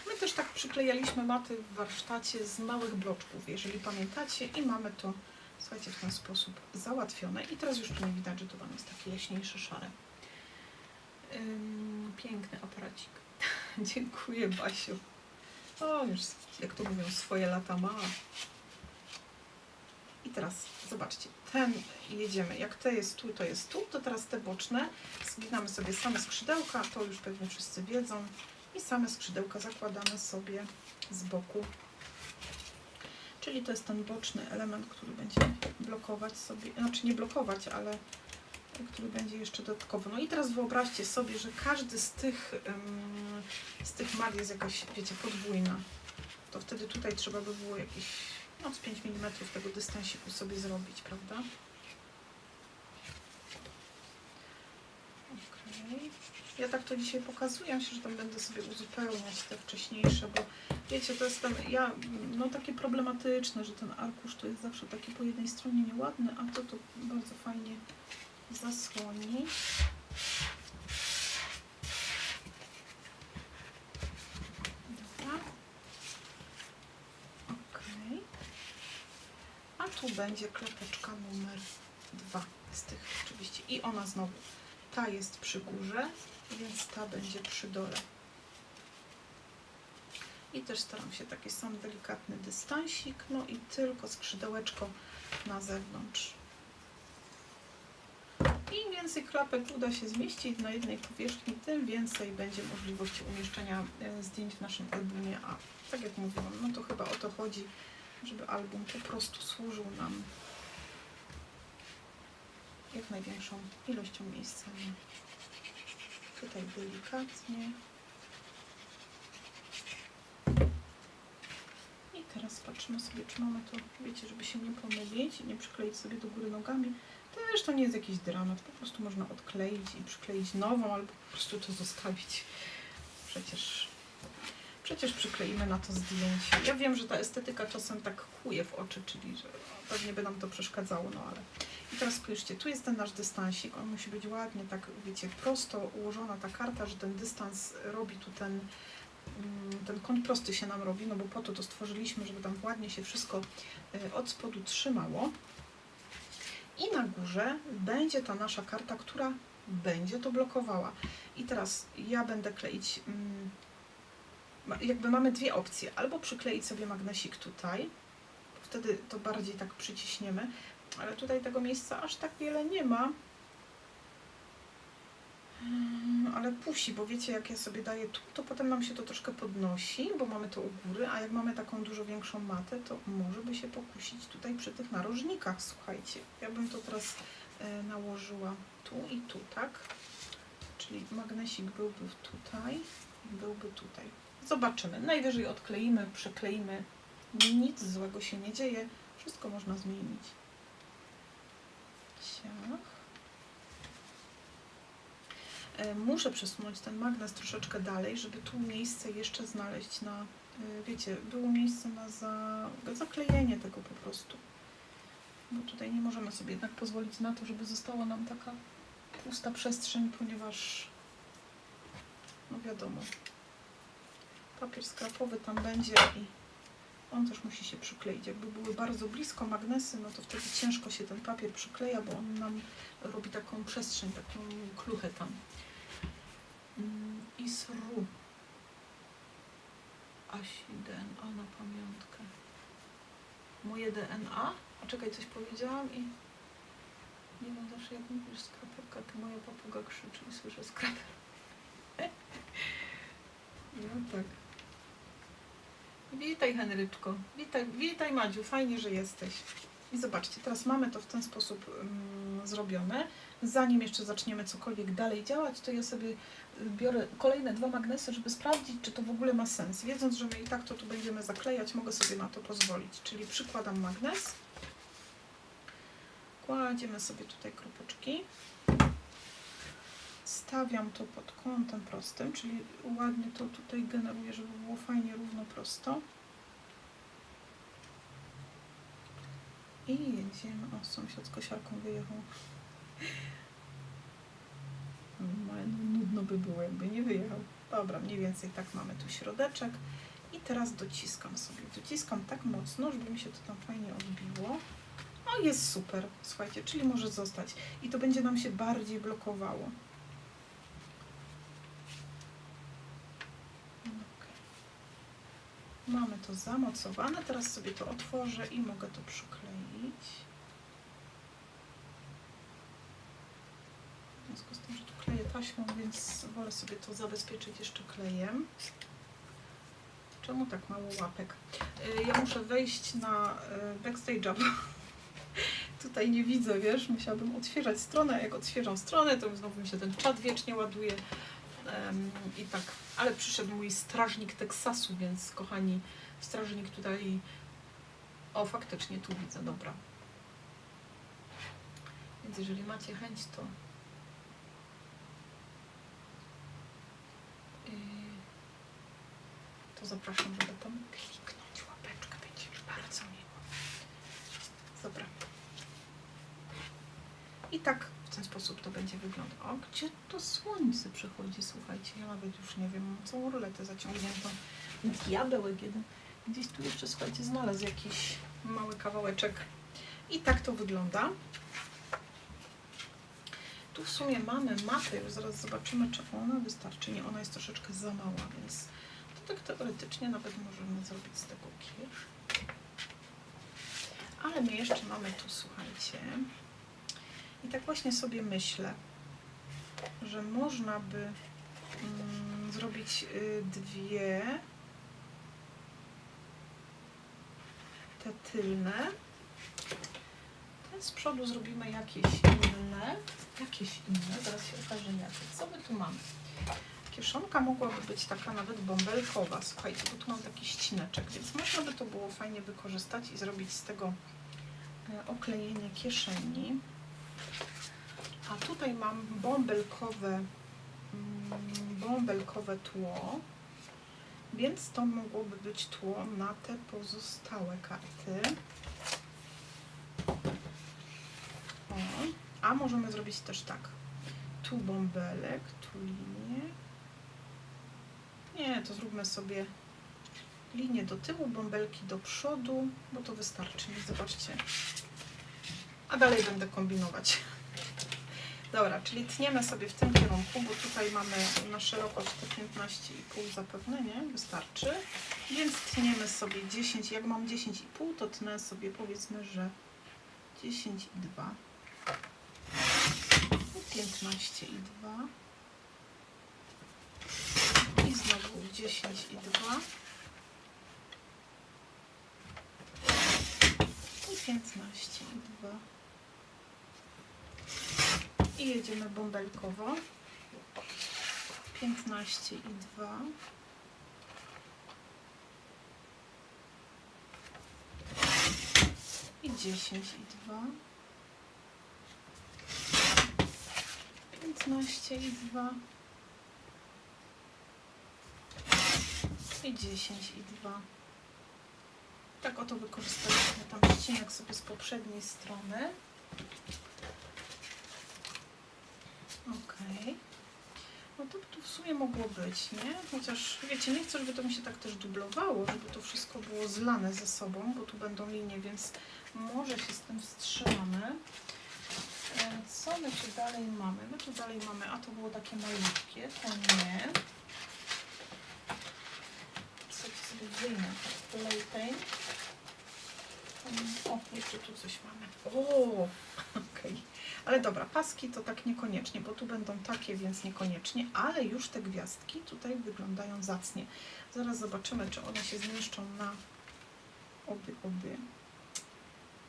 My też tak przyklejaliśmy maty w warsztacie z małych bloczków, jeżeli pamiętacie, i mamy to, słuchajcie, w ten sposób załatwione. I teraz już tu nie widać, że to Wam jest takie jaśniejsze, szare. Piękny aparacik. Dziękuję, Basiu. O, już, jak to mówią, swoje lata ma. I teraz zobaczcie, ten jedziemy, jak to jest tu, to teraz te boczne zginamy sobie same skrzydełka, to już pewnie wszyscy wiedzą, i same skrzydełka zakładamy sobie z boku. Czyli to jest ten boczny element, który będzie blokować sobie, znaczy nie blokować, ale który będzie jeszcze dodatkowo. No i teraz wyobraźcie sobie, że każdy z tych mat jest jakaś, wiecie, podwójna. To wtedy tutaj trzeba by było jakieś z 5 mm tego dystansiku sobie zrobić, prawda? Okay. Ja tak to dzisiaj pokazuję, myślę, że tam będę sobie uzupełniać te wcześniejsze, bo wiecie, to jest takie problematyczne, że ten arkusz to jest zawsze taki po jednej stronie nieładny, a to bardzo fajnie zasłoni. Dobra. Okay. A tu będzie klepeczka numer 2 z tych oczywiście. I ona znowu, ta jest przy górze, więc ta będzie przy dole. I też staram się taki sam delikatny dystansik, no i tylko skrzydełeczko na zewnątrz. Im więcej klapek uda się zmieścić na jednej powierzchni, tym więcej będzie możliwości umieszczenia zdjęć w naszym albumie. A tak jak mówiłam, no to chyba o to chodzi, żeby album po prostu służył nam jak największą ilością miejsca. Tutaj delikatnie. I teraz patrzymy sobie, czy mamy to, wiecie, żeby się nie pomylić i nie przykleić sobie do góry nogami. Też to nie jest jakiś dramat, po prostu można odkleić i przykleić nową, albo po prostu to zostawić. Przecież przykleimy na to zdjęcie. Ja wiem, że ta estetyka czasem tak kłuje w oczy, czyli że pewnie by nam to przeszkadzało, no ale... I teraz spójrzcie, tu jest ten nasz dystansik, on musi być ładnie, tak wiecie, prosto ułożona ta karta, że ten dystans robi tu ten kąt prosty się nam robi, no bo po to stworzyliśmy, żeby tam ładnie się wszystko od spodu trzymało. I na górze będzie ta nasza karta, która będzie to blokowała. I teraz ja będę kleić, jakby mamy dwie opcje. Albo przykleić sobie magnesik tutaj, wtedy to bardziej tak przyciśniemy, ale tutaj tego miejsca aż tak wiele nie ma. Ale pusi, bo wiecie, jak ja sobie daję tu, to potem nam się to troszkę podnosi, bo mamy to u góry, a jak mamy taką dużo większą matę, to może by się pokusić tutaj przy tych narożnikach, słuchajcie. Ja bym to teraz nałożyła tu i tu, tak? Czyli magnesik byłby tutaj, byłby tutaj. Zobaczymy. Najwyżej odkleimy, przykleimy. Nic złego się nie dzieje. Wszystko można zmienić. Ciach. Muszę przesunąć ten magnes troszeczkę dalej, żeby tu miejsce jeszcze znaleźć na, wiecie, było miejsce na zaklejenie tego po prostu. Bo tutaj nie możemy sobie jednak pozwolić na to, żeby została nam taka pusta przestrzeń, ponieważ, no wiadomo, papier skrapowy tam będzie i on też musi się przykleić. Jakby były bardzo blisko magnesy, no to wtedy ciężko się ten papier przykleja, bo on nam robi taką przestrzeń, taką kluchę tam. I sru. Asi DNA na pamiątkę. Moje DNA? A czekaj, coś powiedziałam i... Nie wiem zawsze jak mówisz skrapełka, to moja papuga krzyczy i słyszę skrapę. No tak. Witaj, Henryczko. Witaj Madziu, fajnie, że jesteś. I zobaczcie, teraz mamy to w ten sposób zrobione. Zanim jeszcze zaczniemy cokolwiek dalej działać, to ja sobie biorę kolejne dwa magnesy, żeby sprawdzić, czy to w ogóle ma sens. Wiedząc, że my i tak to tu będziemy zaklejać, mogę sobie na to pozwolić. Czyli przykładam magnes. Kładziemy sobie tutaj kropeczki. Stawiam to pod kątem prostym, czyli ładnie to tutaj generuję, żeby było fajnie równo prosto. I jedziemy. O, sąsiad z kosiarką wyjechał. Nudna Trudno by było, jakby nie wyjechał. Dobra, mniej więcej tak mamy tu środeczek. I teraz dociskam sobie. Dociskam tak mocno, żeby mi się to tam fajnie odbiło. O, jest super, słuchajcie, czyli może zostać. I to będzie nam się bardziej blokowało. Okay. Mamy to zamocowane. Teraz sobie to otworzę i mogę to przykleić. W związku z tym, że tu kleję taśmą, więc wolę sobie to zabezpieczyć jeszcze klejem. Czemu tak mało łapek? Ja muszę wejść na backstage'a, bo tutaj nie widzę, wiesz, musiałabym odświeżać stronę, a jak odświeżam stronę, to znowu mi się ten czat wiecznie ładuje i tak, ale przyszedł mój strażnik Teksasu, więc kochani, strażnik tutaj, o faktycznie tu widzę, dobra. Więc jeżeli macie chęć, to zapraszam, żeby tam kliknąć łapeczkę, będzie mi bardzo miło. Dobra. I tak w ten sposób to będzie wyglądać. O, gdzie to słońce przychodzi, słuchajcie, ja nawet już nie wiem, mam całą ruletę zaciągniętą. Diabełek jeden. Gdzieś tu jeszcze, słuchajcie, znalazł jakiś mały kawałeczek. I tak to wygląda. Tu w sumie mamy mapę, już zaraz zobaczymy, czy ona wystarczy. Nie, ona jest troszeczkę za mała, więc to tak teoretycznie nawet możemy zrobić z tego kiesz. Ale my jeszcze mamy tu, słuchajcie, i tak właśnie sobie myślę, że można by zrobić dwie te tylne. Te z przodu zrobimy jakieś inne. Zaraz się okaże jakie. Co my tu mamy? Kieszonka mogłaby być taka nawet bąbelkowa, słuchajcie, bo tu mam taki ścineczek, więc można by to było fajnie wykorzystać i zrobić z tego oklejenie kieszeni. A tutaj mam bąbelkowe tło, więc to mogłoby być tło na te pozostałe karty. O, a możemy zrobić też tak. Tu bąbelek, tu linię. Nie, to zróbmy sobie linię do tyłu, bąbelki do przodu, bo to wystarczy mi, zobaczcie. A dalej będę kombinować. Dobra, czyli tniemy sobie w tym kierunku, bo tutaj mamy na szerokość te 15,5 zapewne, nie? Wystarczy. Więc tniemy sobie 10, jak mam 10,5, to tnę sobie, powiedzmy, że 10,2. 15,2. I znowu 10,2. I 15,2. I jedziemy bąbelkowo. 15,2. I 10,2. 15,2. I 10,2. Tak oto wykorzystaliśmy tam ścinek sobie z poprzedniej strony. Ok. No to by tu w sumie mogło być, nie? Chociaż, wiecie, nie chcę, żeby to mi się tak też dublowało, żeby to wszystko było zlane ze sobą, bo tu będą linie, więc może się z tym wstrzymamy. Co my tu dalej mamy? My tu dalej mamy, a to było takie malutkie, to nie. Co ci sobie wyjmę? Play paint. O, jeszcze tu coś mamy. O, okej. Ale dobra, paski to tak niekoniecznie, bo tu będą takie, więc niekoniecznie, ale już te gwiazdki tutaj wyglądają zacnie. Zaraz zobaczymy, czy one się zmieszczą na oby.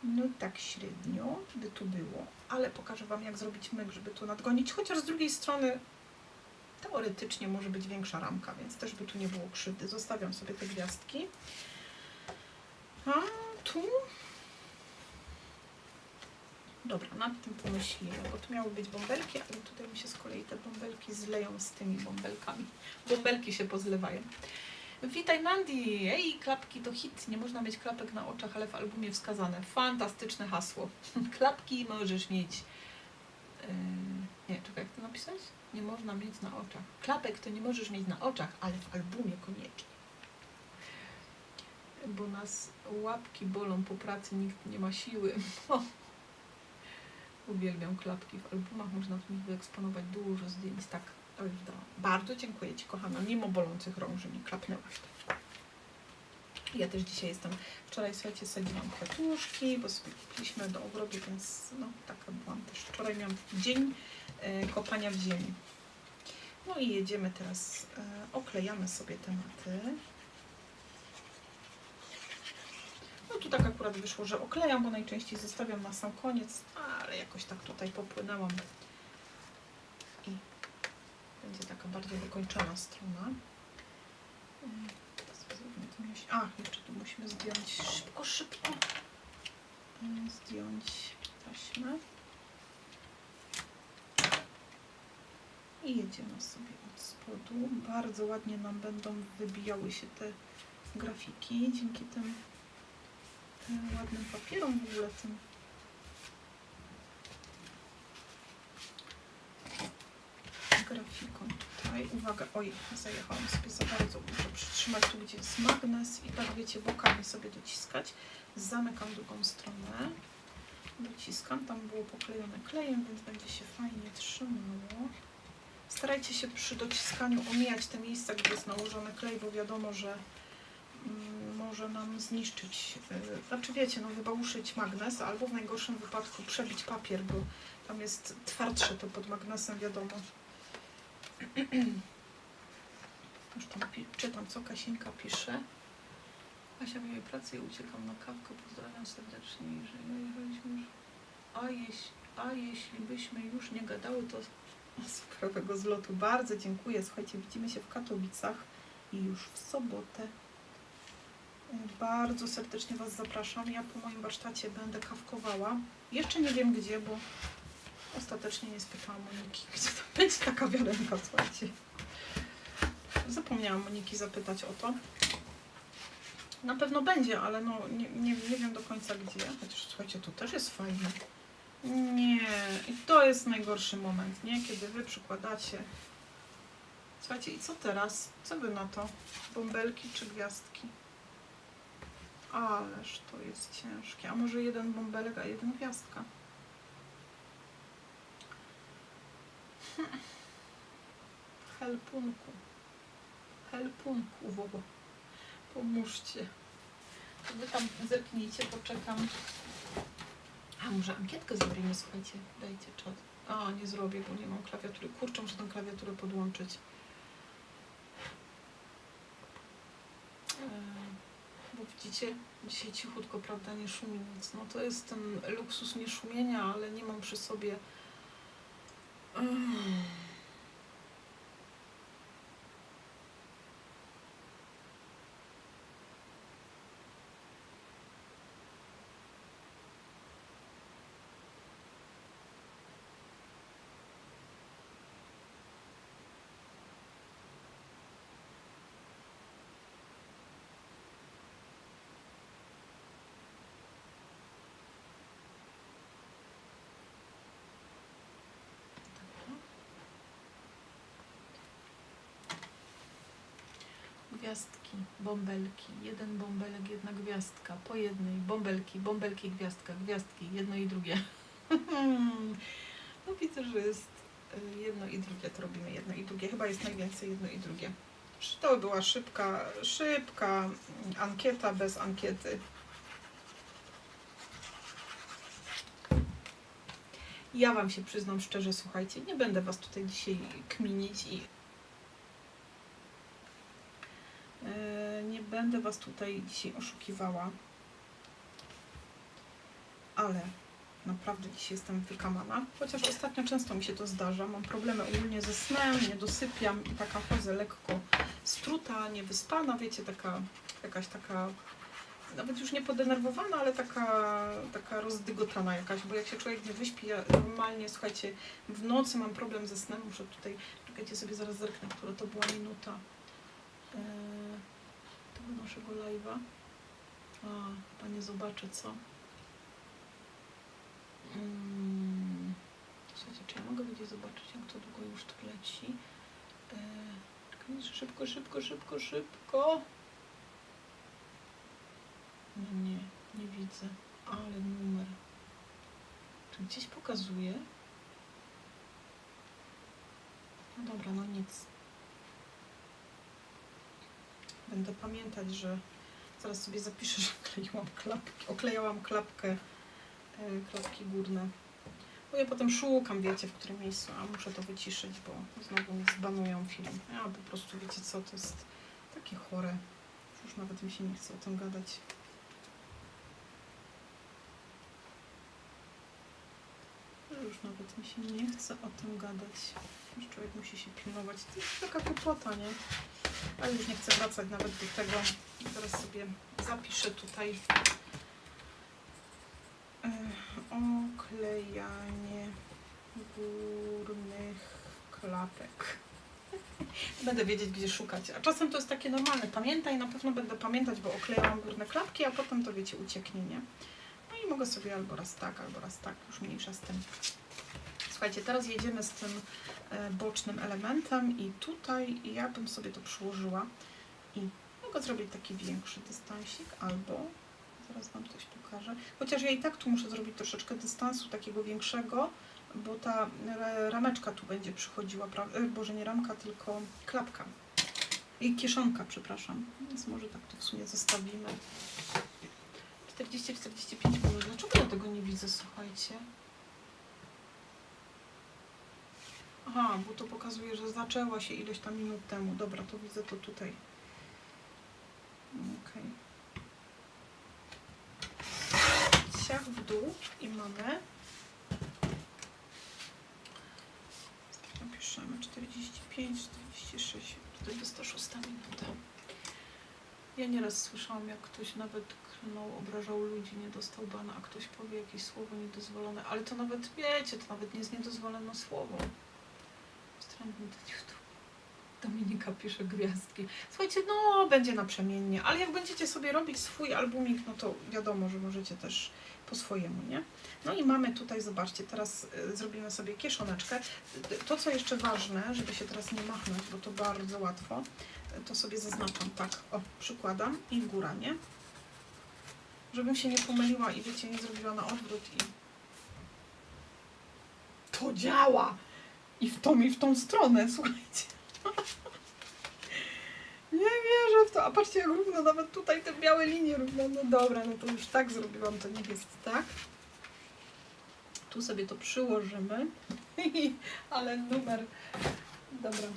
No tak średnio by tu było, ale pokażę Wam, jak zrobić myk, żeby tu nadgonić, chociaż z drugiej strony teoretycznie może być większa ramka, więc też by tu nie było krzywdy. Zostawiam sobie te gwiazdki. A tu... Dobra, nad tym pomyślimy, bo tu miały być bąbelki, ale tutaj mi się z kolei te bąbelki zleją z tymi bąbelkami. Bąbelki się pozlewają. Witaj Mandy! Ej, klapki to hit. Nie można mieć klapek na oczach, ale w albumie wskazane. Fantastyczne hasło. Klapki możesz mieć Nie, czekaj, jak to napisać? Nie można mieć na oczach. Klapek to nie możesz mieć na oczach, ale w albumie koniecznie. Bo nas łapki bolą po pracy, nikt nie ma siły. Uwielbiam klapki w albumach, można w nich wyeksponować dużo zdjęć. Tak, Elżda, bardzo dziękuję Ci, kochana, mimo bolących rąk, że mi klapnęłaś. Ja też dzisiaj jestem, wczoraj, słuchajcie, sadziłam kwiatuszki, bo sobie kupiliśmy do ogrodu, więc no taka byłam też. Wczoraj miałam taki dzień kopania w ziemi. No i jedziemy teraz, oklejamy sobie tematy. No tu tak akurat wyszło, że oklejam, bo najczęściej zostawiam na sam koniec, ale jakoś tak tutaj popłynęłam i będzie taka bardziej wykończona strona. A, jeszcze tu musimy zdjąć szybko zdjąć taśmę i jedziemy sobie od spodu. Bardzo ładnie nam będą wybijały się te grafiki dzięki tym ładnym papierom, w ogóle tym grafiką tutaj. Uwaga, oj, zajechałam sobie za bardzo, muszę przytrzymać tu, gdzie jest magnes i tak, wiecie, bokami sobie dociskać. Zamykam drugą stronę, dociskam, tam było poklejone klejem, więc będzie się fajnie trzymało. Starajcie się przy dociskaniu omijać te miejsca, gdzie jest nałożony klej, bo wiadomo, że może nam zniszczyć, znaczy wiecie, no wybałuszyć magnes, albo w najgorszym wypadku przebić papier, bo tam jest twardsze to pod magnesem, wiadomo. Już tam czytam, co Kasieńka pisze. Kasia, miłej pracy i uciekam na kawkę. Pozdrawiam serdecznie. A jeśli byśmy już nie gadały, to z prawego zlotu. Bardzo dziękuję. Słuchajcie, widzimy się w Katowicach i już w sobotę. Bardzo serdecznie Was zapraszam. Ja po moim warsztacie będę kawkowała. Jeszcze nie wiem gdzie, bo ostatecznie nie spytałam Moniki, gdzie to będzie ta kawiarenka, słuchajcie. Zapomniałam Moniki zapytać o to. Na pewno będzie, ale no nie wiem do końca gdzie. Chociaż słuchajcie, tu też jest fajne. Nie, i to jest najgorszy moment, nie? Kiedy Wy przykładacie. Słuchajcie, i co teraz? Co Wy na to? Bąbelki czy gwiazdki? Ależ to jest ciężkie. A może jeden bąbelek, a jeden gwiazdka? Helpunku. Helpunku, wobo. Pomóżcie. Wy tam zerknijcie, poczekam. A może ankietkę zrobimy, słuchajcie. Dajcie czat. A, nie zrobię, bo nie mam klawiatury. Kurczę, muszę tę klawiaturę podłączyć. Bo widzicie, dzisiaj cichutko, prawda, nie szumi nic. No to jest ten luksus nieszumienia, ale nie mam przy sobie... Gwiazdki, bąbelki, jeden bąbelek, jedna gwiazdka, po jednej, bąbelki, bąbelki, gwiazdka, gwiazdki, jedno i drugie. No widzę, że jest jedno i drugie, to robimy jedno i drugie, chyba jest najwięcej jedno i drugie. To była szybka ankieta bez ankiety. Ja Wam się przyznam szczerze, słuchajcie, nie będę Was tutaj dzisiaj kminić i nie będę Was tutaj dzisiaj oszukiwała, ale naprawdę dzisiaj jestem wykamana, chociaż ostatnio często mi się to zdarza. Mam problemy ogólnie ze snem, nie dosypiam i taka chodzę lekko struta, niewyspana, wiecie, jakaś taka, nawet już nie podenerwowana, ale taka rozdygotana jakaś, bo jak się człowiek nie wyśpi, ja normalnie, słuchajcie, w nocy mam problem ze snem, muszę tutaj, czekajcie, sobie zaraz zerknę, która to była minuta tego naszego live'a. A, nie zobaczę, co? Słuchajcie, czy ja mogę gdzieś zobaczyć, jak to długo już tu leci? Szybko, szybko, szybko, szybko. No nie, nie widzę. Ale numer. Czy gdzieś pokazuje? No dobra, no nic. Będę pamiętać, że zaraz sobie zapiszę, że oklejałam klapkę, klapki górne. Bo ja potem szukam, wiecie, w którym miejscu, a muszę to wyciszyć, bo znowu mi zbanują film. Ja po prostu, wiecie co, to jest takie chore. Już nawet mi się nie chce o tym gadać. Już nawet mi się nie chce o tym gadać. Już człowiek musi się pilnować. To jest taka kłopota, nie? Ale już nie chcę wracać nawet do tego. Teraz sobie zapiszę tutaj oklejanie górnych klapek. Będę wiedzieć, gdzie szukać. A czasem to jest takie normalne. Pamiętaj, na pewno będę pamiętać, bo oklejałam górne klapki, a potem to, wiecie, ucieknie, nie? No i mogę sobie albo raz tak, już mniejsza z tym. Słuchajcie, teraz jedziemy z tym bocznym elementem i tutaj ja bym sobie to przyłożyła i mogę zrobić taki większy dystansik, albo zaraz Wam coś pokażę. Chociaż ja i tak tu muszę zrobić troszeczkę dystansu takiego większego, bo ta rameczka tu będzie przychodziła, boże, nie ramka, tylko klapka. I kieszonka, przepraszam. Więc może tak to w sumie zostawimy. 40-45 minut. Dlaczego ja tego nie widzę, słuchajcie? Aha, bo to pokazuje, że zaczęła się ileś tam minut temu. Dobra, to widzę to tutaj. Ok. Ciach w dół i mamy. Napiszemy 45, 46, 46 minuta. Ja nieraz słyszałam, jak ktoś nawet klnął, obrażał ludzi, nie dostał bana, a ktoś powie jakieś słowo niedozwolone, ale to nawet, wiecie, to nawet nie jest niedozwolone słowo. Wstrętny ten YouTube. Dominika pisze gwiazdki. Słuchajcie, no będzie naprzemiennie, ale jak będziecie sobie robić swój albumik, no to wiadomo, że możecie też po swojemu, nie? No i mamy tutaj, zobaczcie, teraz zrobimy sobie kieszoneczkę. To, co jeszcze ważne, żeby się teraz nie machnąć, bo to bardzo łatwo, to sobie zaznaczam, tak, o, przykładam i góra, nie? Żebym się nie pomyliła i, wiecie, nie zrobiła na odwrót i to działa! I w tą stronę, słuchajcie. Nie wierzę w to. A patrzcie, jak równo, nawet tutaj te białe linie równo. No dobra, no to już tak zrobiłam, to nie jest tak. Tu sobie to przyłożymy. Ale numer... Dobra.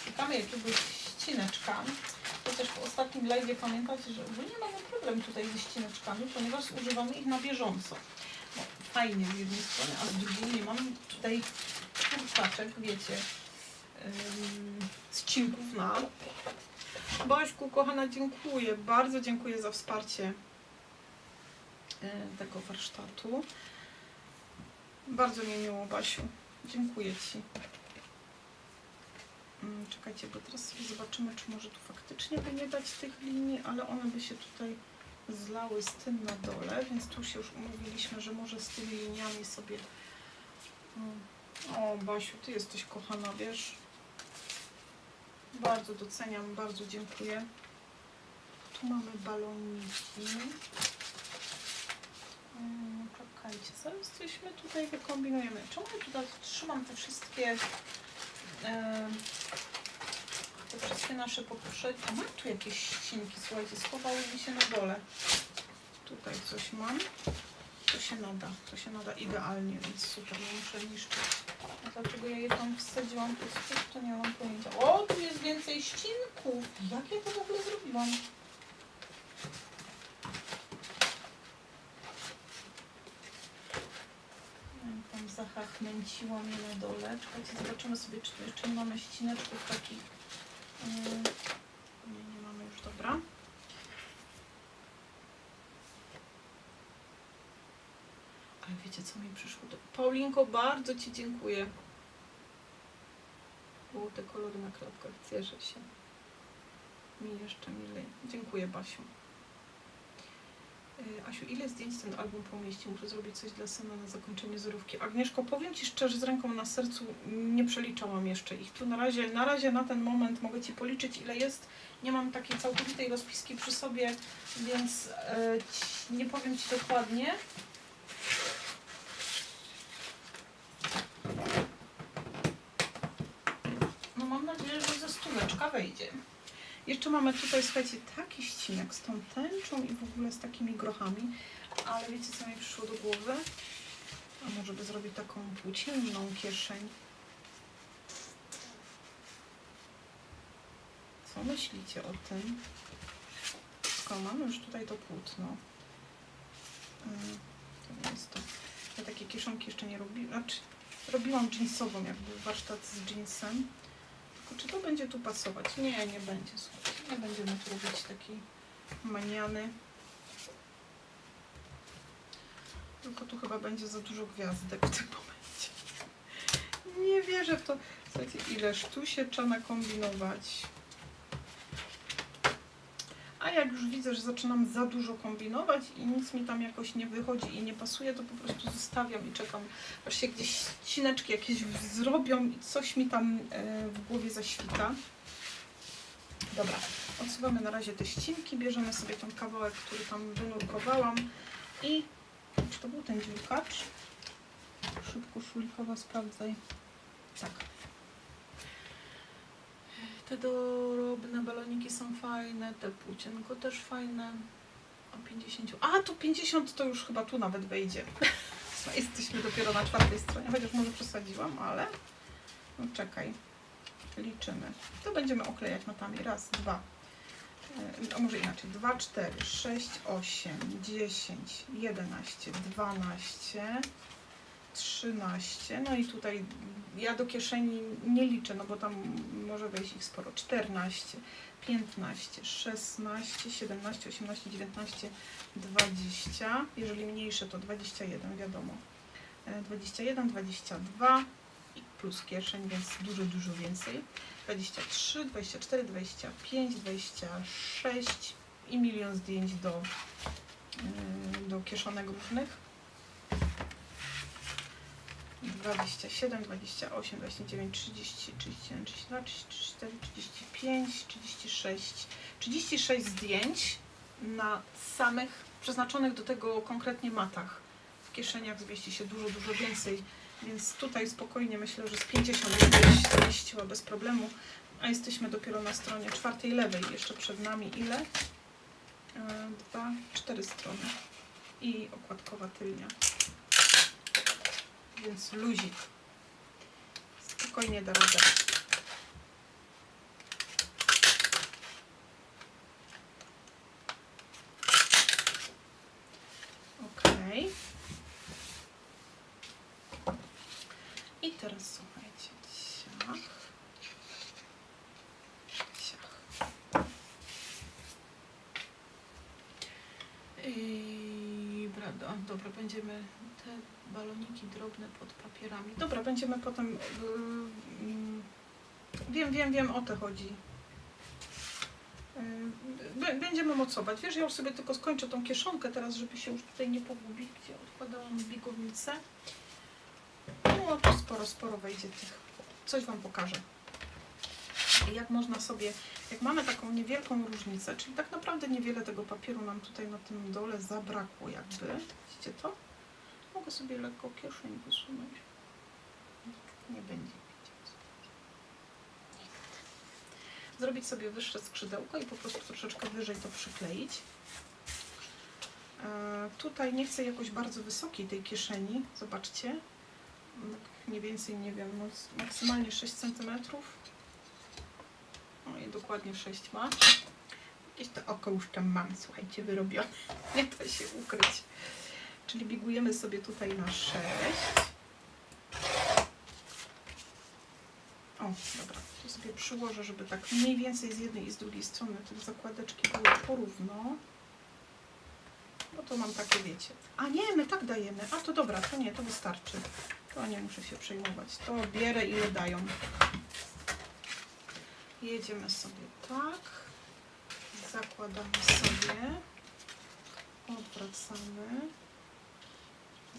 Szukamy jakiegoś ścineczka. Chociaż w ostatnim live'ie pamiętacie, że nie mamy problem tutaj ze ścineczkami, ponieważ używamy ich na bieżąco. No, fajnie z jednej strony, a z drugiej nie mam tutaj kurczaczek, wiecie, ścinków na... Baśku, kochana, dziękuję. Bardzo dziękuję za wsparcie tego warsztatu. Bardzo mi miło, Basiu. Dziękuję Ci. Czekajcie, bo teraz sobie zobaczymy, czy może tu faktycznie by nie dać tych linii, ale one by się tutaj zlały z tym na dole, więc tu się już umówiliśmy, że może z tymi liniami sobie... O, Basiu, Ty jesteś kochana, wiesz? Bardzo doceniam, bardzo dziękuję. Tu mamy baloniki. Czekajcie, zaraz cośmy tutaj wykombinujemy. Czemu ja tutaj trzymam te wszystkie nasze poprzednie... A mam tu jakieś ścinki, słuchajcie, schowały mi się na dole. Tutaj coś mam. To się nada idealnie, więc super, nie muszę niszczyć. A dlaczego ja je tam wsadziłam, to nie mam pojęcia. O, tu jest więcej ścinków! Jak ja to w ogóle zrobiłam? Tam zachachmęciłam je na dole. Czekajcie, zobaczymy sobie, czy tu jeszcze nie mamy ścineczków takich. Nie mamy już, dobra. Ale wiecie, co mi przyszło? Paulinko, bardzo Ci dziękuję. Było te kolory na klapkach, cieszę się. Mi jeszcze milej. Dziękuję, Basiu. Asiu, ile zdjęć ten album pomieści? Muszę zrobić coś dla syna na zakończenie zerówki. Agnieszko, powiem Ci szczerze, z ręką na sercu, nie przeliczałam jeszcze ich. Tu na razie na ten moment mogę Ci policzyć, ile jest. Nie mam takiej całkowitej rozpiski przy sobie, więc nie powiem Ci dokładnie. No mam nadzieję, że ze stóweczka wejdzie. Jeszcze mamy tutaj, słuchajcie, taki ścinek z tą tęczą i w ogóle z takimi grochami. Ale wiecie, co mi przyszło do głowy? A może by zrobić taką płócienną kieszeń? Co myślicie o tym? Skoro mamy już tutaj to płótno. To jest to. Ja takie kieszonki jeszcze nie robiłam. Znaczy, robiłam jeansową, jakby warsztat z jeansem. Tylko czy to będzie tu pasować? Nie, nie będzie. Słuchajcie, nie będziemy tu robić taki maniany. Tylko tu chyba będzie za dużo gwiazdek w tym momencie. Nie wierzę w to. Słuchajcie, ileż tu się trzeba nakombinować. A jak już widzę, że zaczynam za dużo kombinować i nic mi tam jakoś nie wychodzi i nie pasuje, to po prostu zostawiam i czekam, aż się gdzieś ścineczki jakieś zrobią i coś mi tam w głowie zaświta. Dobra, odsuwamy na razie te ścinki, bierzemy sobie ten kawałek, który tam wynurkowałam i czy to był ten dziurkacz? Szybko szulikowo sprawdzaj. Tak. Te dorobne baloniki są fajne, te płócienko też fajne. O 50. A, tu 50 to już chyba tu nawet wejdzie. Jesteśmy dopiero na 4. stronie, chociaż może przesadziłam, ale no czekaj. Liczymy. To będziemy oklejać matami. Raz, dwa. A może inaczej. 2, 4, 6, 8, 10, 11, 12, 13. No i tutaj ja do kieszeni nie liczę, no bo tam może wejść ich sporo. 14, 15, 16, 17, 18, 19, 20. Jeżeli mniejsze to 21, wiadomo. 21, 22 i plus kieszeń, więc dużo więcej. 23, 24, 25, 26 i milion zdjęć do kieszonek różnych. 27, 28, 29, 30, 31, 32, 34, 35, 36. 36 zdjęć na samych przeznaczonych do tego konkretnie matach. W kieszeniach zmieści się dużo więcej, więc tutaj spokojnie myślę, że z 50 bym zmieściła bez problemu. A jesteśmy dopiero na stronie 4 lewej. Jeszcze przed nami ile? 4 strony. I okładkowa tylnia. Więc luzik. Spokojnie da radę. Ok. I teraz słuchajcie. Ciach. Ciach. Dobra, będziemy te baloniki drobne pod papierami. Dobra, będziemy potem... Wiem, o to chodzi. Będziemy mocować. Wiesz, ja już sobie tylko skończę tą kieszonkę teraz, żeby się już tutaj nie pogubić, gdzie odkładałam bigownicę. No, to sporo wejdzie tych. Coś Wam pokażę. Jak można sobie, jak mamy taką niewielką różnicę, czyli tak naprawdę niewiele tego papieru nam tutaj na tym dole zabrakło jakby. Widzicie to? Mogę sobie lekko kieszeń wysunąć. Nikt nie będzie widzieć. Zrobić sobie wyższe skrzydełko i po prostu troszeczkę wyżej to przykleić. Tutaj nie chcę jakoś bardzo wysokiej tej kieszeni. Zobaczcie. Mniej więcej, nie wiem, no maksymalnie 6 cm. No i dokładnie 6 ma. Jakieś to oko już tam mam, słuchajcie, wyrobione. Nie da się ukryć. Czyli biegujemy sobie tutaj na 6. O, dobra, to sobie przyłożę, żeby tak mniej więcej z jednej i z drugiej strony te zakładeczki były porówno. Bo to mam takie, wiecie. A nie, my tak dajemy. A to dobra, to nie, to wystarczy. To nie muszę się przejmować. To bierę, ile dają. Jedziemy sobie tak. Zakładamy sobie. Odwracamy.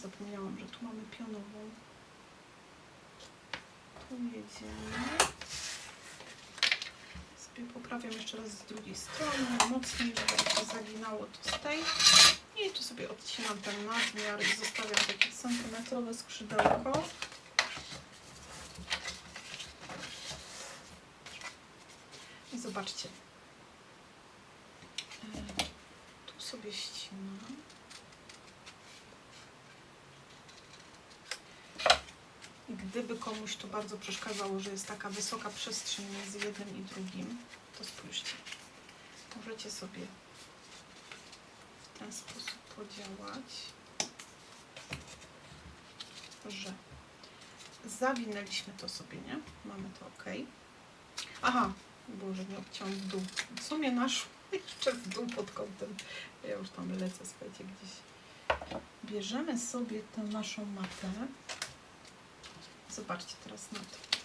Zapomniałam, że tu mamy pionową. Tu jedziemy. Sobie poprawiam jeszcze raz z drugiej strony, mocniej, żeby się zaginało to z tej. I tu sobie odcinam ten nadmiar i zostawiam takie centymetrowe skrzydełko. I zobaczcie. Tu sobie ścinam. I gdyby komuś to bardzo przeszkadzało, że jest taka wysoka przestrzeń między jednym i drugim, to spójrzcie. Możecie sobie w ten sposób podziałać, że zawinęliśmy to sobie, nie? Mamy to ok. Aha, Boże, nie obciąłem w dół. W sumie naszło jeszcze w dół pod kątem. Ja już tam lecę, słuchajcie, gdzieś. Bierzemy sobie tę naszą matę. Zobaczcie teraz na to.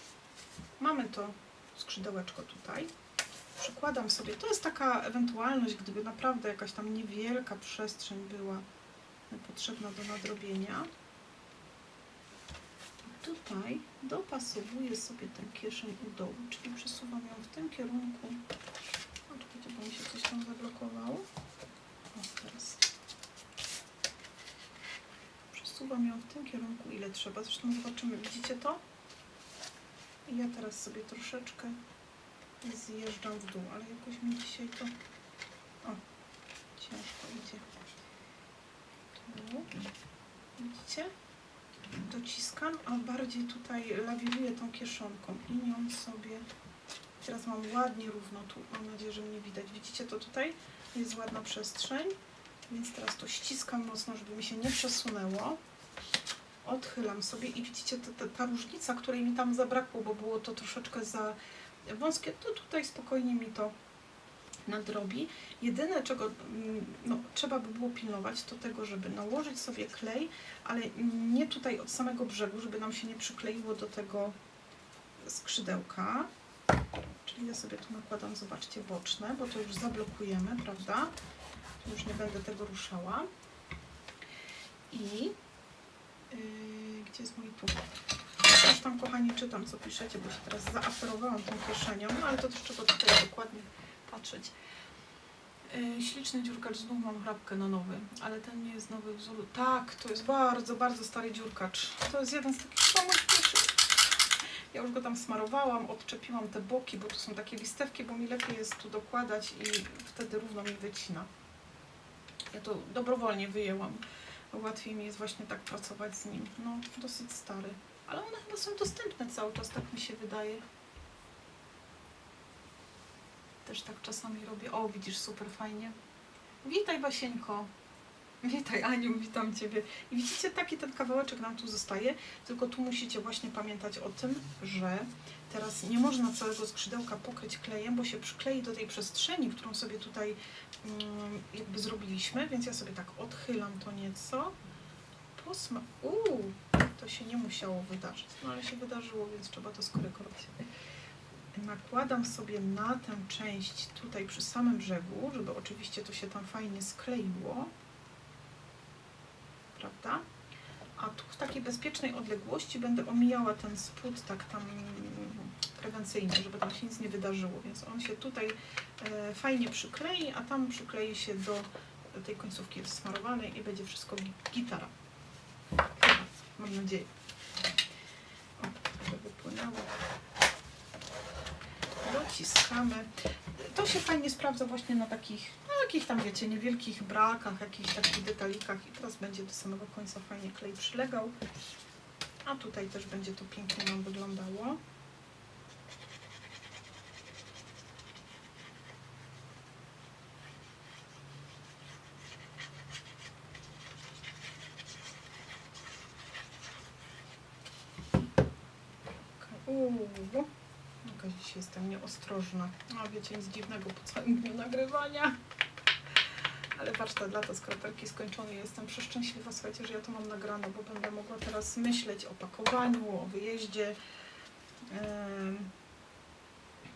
Mamy to skrzydełeczko tutaj. Przykładam sobie, to jest taka ewentualność, gdyby naprawdę jakaś tam niewielka przestrzeń była potrzebna do nadrobienia. Tutaj dopasowuję sobie tę kieszeń u dołu, czyli przesuwam ją w tym kierunku. O, czekajcie, bo mi się coś tam zablokowało. O, teraz. Przesuwam ją w tym kierunku, ile trzeba. Zresztą zobaczymy, widzicie to? I ja teraz sobie troszeczkę zjeżdżam w dół, ale jakoś mi dzisiaj to... O, ciężko idzie. Tu. Widzicie? Dociskam, a bardziej tutaj lawiruję tą kieszonką i nią sobie... Teraz mam ładnie równo tu. Mam nadzieję, że mnie widać. Widzicie to tutaj? Jest ładna przestrzeń. Więc teraz to ściskam mocno, żeby mi się nie przesunęło. Odchylam sobie i widzicie ta różnica, której mi tam zabrakło, bo było to troszeczkę za wąskie, to tutaj spokojnie mi to nadrobi. Jedyne, czego trzeba by było pilnować, to tego, żeby nałożyć sobie klej, ale nie tutaj od samego brzegu, żeby nam się nie przykleiło do tego skrzydełka. Czyli ja sobie tu nakładam, zobaczcie, boczne, bo to już zablokujemy, prawda? Już nie będę tego ruszała. I gdzie jest mój tu? Już tam, kochani, czytam, co piszecie, bo się teraz zaaferowałam tą kieszenią, no ale to też trzeba tutaj dokładnie patrzeć. Śliczny dziurkacz, znów mam chrapkę na nowy, ale ten nie jest nowy wzór. Tak, to jest bardzo, bardzo stary dziurkacz. To jest jeden z takich moich pierwszych. Ja już go tam smarowałam, odczepiłam te boki, bo tu są takie listewki, bo mi lepiej jest tu dokładać i wtedy równo mi wycina. Ja to dobrowolnie wyjęłam. Łatwiej mi jest właśnie tak pracować z nim. No, dosyć stary. Ale one chyba są dostępne cały czas, tak mi się wydaje. Też tak czasami robię. O, widzisz, super fajnie. Witaj, Basieńko. Witaj, Aniu, witam Ciebie. I widzicie, taki ten kawałeczek nam tu zostaje, tylko tu musicie właśnie pamiętać o tym, że teraz nie można całego skrzydełka pokryć klejem, bo się przyklei do tej przestrzeni, którą sobie tutaj jakby zrobiliśmy, więc ja sobie tak odchylam to nieco. To się nie musiało wydarzyć, no ale się wydarzyło, więc trzeba to skorygować. Nakładam sobie na tę część tutaj przy samym brzegu, żeby oczywiście to się tam fajnie skleiło. Prawda? A tu w takiej bezpiecznej odległości będę omijała ten spód tak tam prewencyjnie, żeby tam się nic nie wydarzyło, więc on się tutaj fajnie przyklei, a tam przyklei się do tej końcówki smarowanej i będzie wszystko gitara. Mam nadzieję. O, to wypłynęło. Dociskamy. To się fajnie sprawdza właśnie na takich, jakich tam wiecie, niewielkich brakach, jakichś takich detalikach i teraz będzie do samego końca fajnie klej przylegał. A tutaj też będzie to pięknie nam wyglądało. Jakaś dzisiaj jestem nieostrożna. No wiecie, nic dziwnego po całym dniu nagrywania. Ale warsztat latoskraperki skończony. Jestem przeszczęśliwa, słuchajcie, że ja to mam nagrane, bo będę mogła teraz myśleć o pakowaniu, o wyjeździe.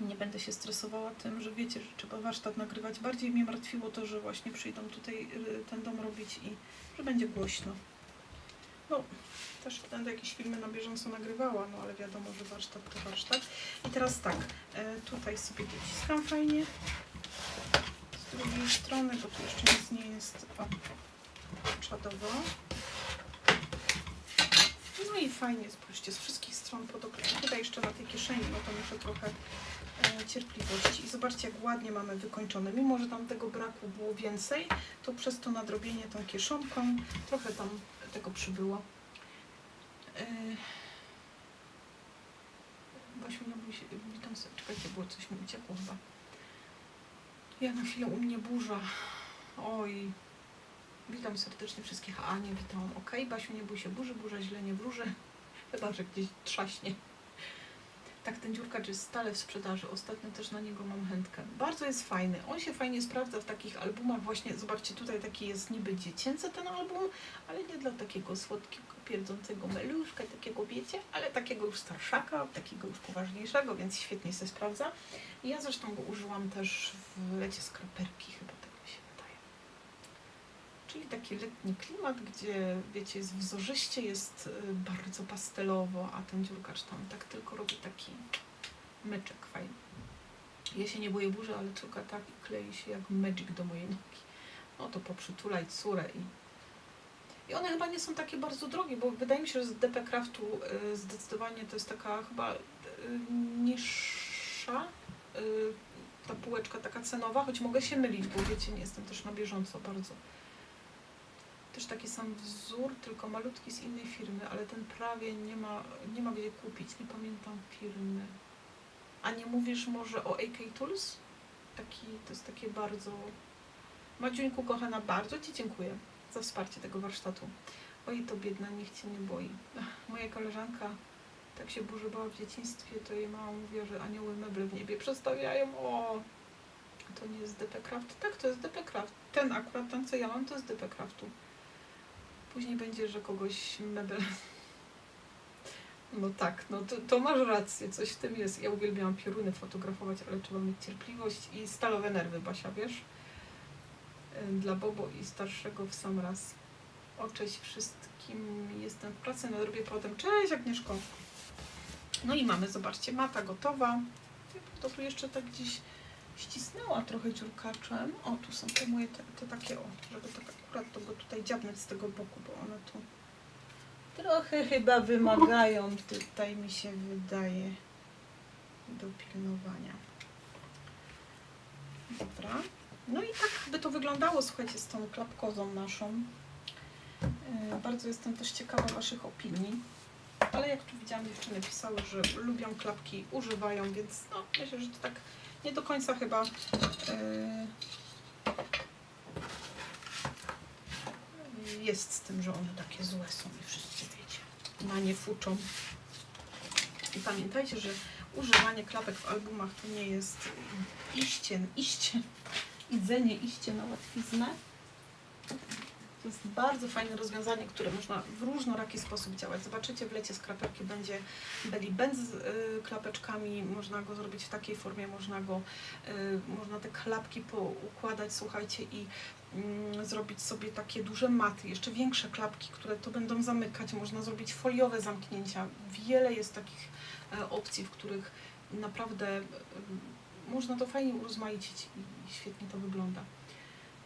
Nie będę się stresowała tym, że wiecie, że trzeba warsztat nagrywać. Bardziej mnie martwiło to, że właśnie przyjdą tutaj ten dom robić i że będzie głośno. No, też będę jakieś filmy na bieżąco nagrywała, no ale wiadomo, że warsztat to warsztat. I teraz tak, tutaj sobie dociskam fajnie. Z drugiej strony, bo tu jeszcze nic nie jest czadowo. No i fajnie, spójrzcie, z wszystkich stron podoklejam. Tutaj jeszcze na tej kieszeni, no to muszę trochę cierpliwości. I zobaczcie, jak ładnie mamy wykończone. Mimo że tam tego braku było więcej, to przez to nadrobienie tą kieszonką trochę tam tego przybyło. Basiu, nie bój się, witam sobie, czekajcie, było coś mi uciekło chyba. Ja na chwilę, u mnie burza. Oj, witam serdecznie wszystkich. A, nie witam. Ok, Basiu, nie bój się burzy, burza źle nie wróży. Chyba, że gdzieś trzaśnie. Tak, ten dziurkacz jest stale w sprzedaży. Ostatnio też na niego mam chętkę. Bardzo jest fajny. On się fajnie sprawdza w takich albumach. Właśnie, zobaczcie, tutaj taki jest niby dziecięcy ten album, ale nie dla takiego słodkiego, pierdzącego meluszka, takiego wiecie, ale takiego już starszaka, takiego już poważniejszego, więc świetnie się sprawdza. I ja zresztą go użyłam też w lecie skraperki, chyba tak mi się wydaje. Czyli taki letni klimat, gdzie wiecie, jest wzorzyście, jest bardzo pastelowo, a ten dziurkacz tam tak tylko robi taki myczek fajny. Ja się nie boję burzy, ale córka tak i klei się jak magic do mojej nogi. No to poprzytulaj córę i one chyba nie są takie bardzo drogie, bo wydaje mi się, że z DP Craftu zdecydowanie to jest taka chyba niższa ta półeczka taka cenowa, choć mogę się mylić, bo wiecie, nie jestem też na bieżąco bardzo. Też taki sam wzór, tylko malutki z innej firmy, ale ten prawie nie ma gdzie kupić, nie pamiętam firmy. A nie mówisz może o AK Tools? To jest takie bardzo... Madziuńku kochana, bardzo Ci dziękuję za wsparcie tego warsztatu. Oj, to biedna, niech Cię nie boi. Moja koleżanka tak się burzy bała w dzieciństwie, to jej mama mówiła, że anioły meble w niebie przestawiają. O, to nie jest DP Craft? Tak, to jest DP Craft. Ten co ja mam, to jest DP Craftu. Później będzie, że kogoś mebel... No tak, no to masz rację, coś w tym jest. Ja uwielbiałam pioruny fotografować, ale trzeba mieć cierpliwość i stalowe nerwy, Basia, wiesz? Dla Bobo i starszego w sam raz. O, cześć wszystkim, jestem w pracy, nadrobię potem. Cześć Agnieszko! No i mamy, zobaczcie, mata gotowa. To tu jeszcze tak gdzieś ścisnęła trochę dziurkaczem. O, tu są te moje, te takie, o, żeby tak akurat to go tutaj dziabnąć z tego boku, bo one tu trochę chyba wymagają, tutaj mi się wydaje, do pilnowania. Dobra. No i tak by to wyglądało, słuchajcie, z tą klapkozą naszą. Bardzo jestem też ciekawa Waszych opinii. Ale jak tu widziałam, dziewczyny pisały, że lubią klapki, używają, więc no, myślę, że to tak nie do końca chyba jest z tym, że one takie złe są i wszyscy wiecie, na nie fuczą. I pamiętajcie, że używanie klapek w albumach to nie jest iście na łatwiznę. To jest bardzo fajne rozwiązanie, które można w różnoraki sposób działać. Zobaczycie, w lecie skraperki będzie belly band z klapeczkami. Można go zrobić w takiej formie, można te klapki poukładać, słuchajcie, i zrobić sobie takie duże maty, jeszcze większe klapki, które to będą zamykać. Można zrobić foliowe zamknięcia. Wiele jest takich opcji, w których naprawdę można to fajnie urozmaicić i świetnie to wygląda.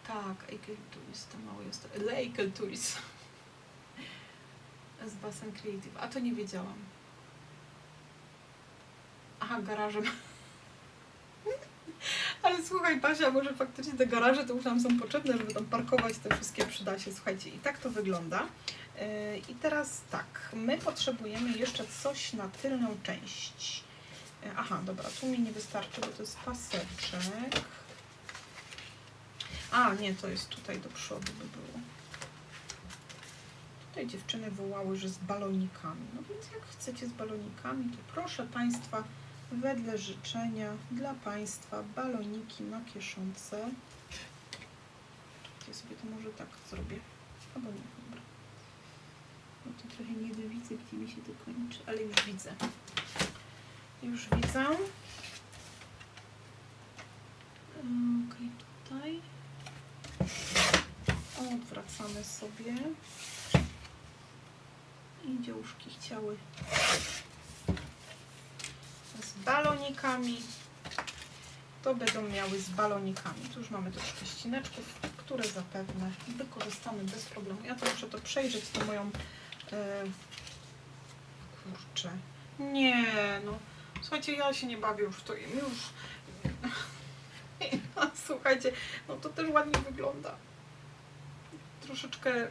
Tak, Eikel Tourist, to mało jest. Eikel Tourist. Z Basen Creative. A to nie wiedziałam. Aha, garażem. Ale słuchaj, Basia, może faktycznie te garaże to już nam są potrzebne, żeby tam parkować te wszystkie przydasie. Słuchajcie, i tak to wygląda. I teraz tak, my potrzebujemy jeszcze coś na tylną część. Aha, dobra, tu mi nie wystarczy, bo to jest paseczek. A, nie, to jest tutaj do przodu by było. Tutaj dziewczyny wołały, że z balonikami. No więc jak chcecie z balonikami, to proszę Państwa, wedle życzenia dla Państwa baloniki na kieszonce. Ja sobie to może tak zrobię. Albo nie, dobra. No to trochę nie widzę, gdzie mi się to kończy, ale już widzę. Już widzę. I tutaj odwracamy sobie. I dziełuszki chciały z balonikami, to będą miały z balonikami. Tu już mamy troszkę ścineczków, które zapewne wykorzystamy bez problemu. Ja to muszę to przejrzeć, to moją... kurczę. Nie, no. Słuchajcie, ja się nie bawię już w to. Już... Słuchajcie, no to też ładnie wygląda. Troszeczkę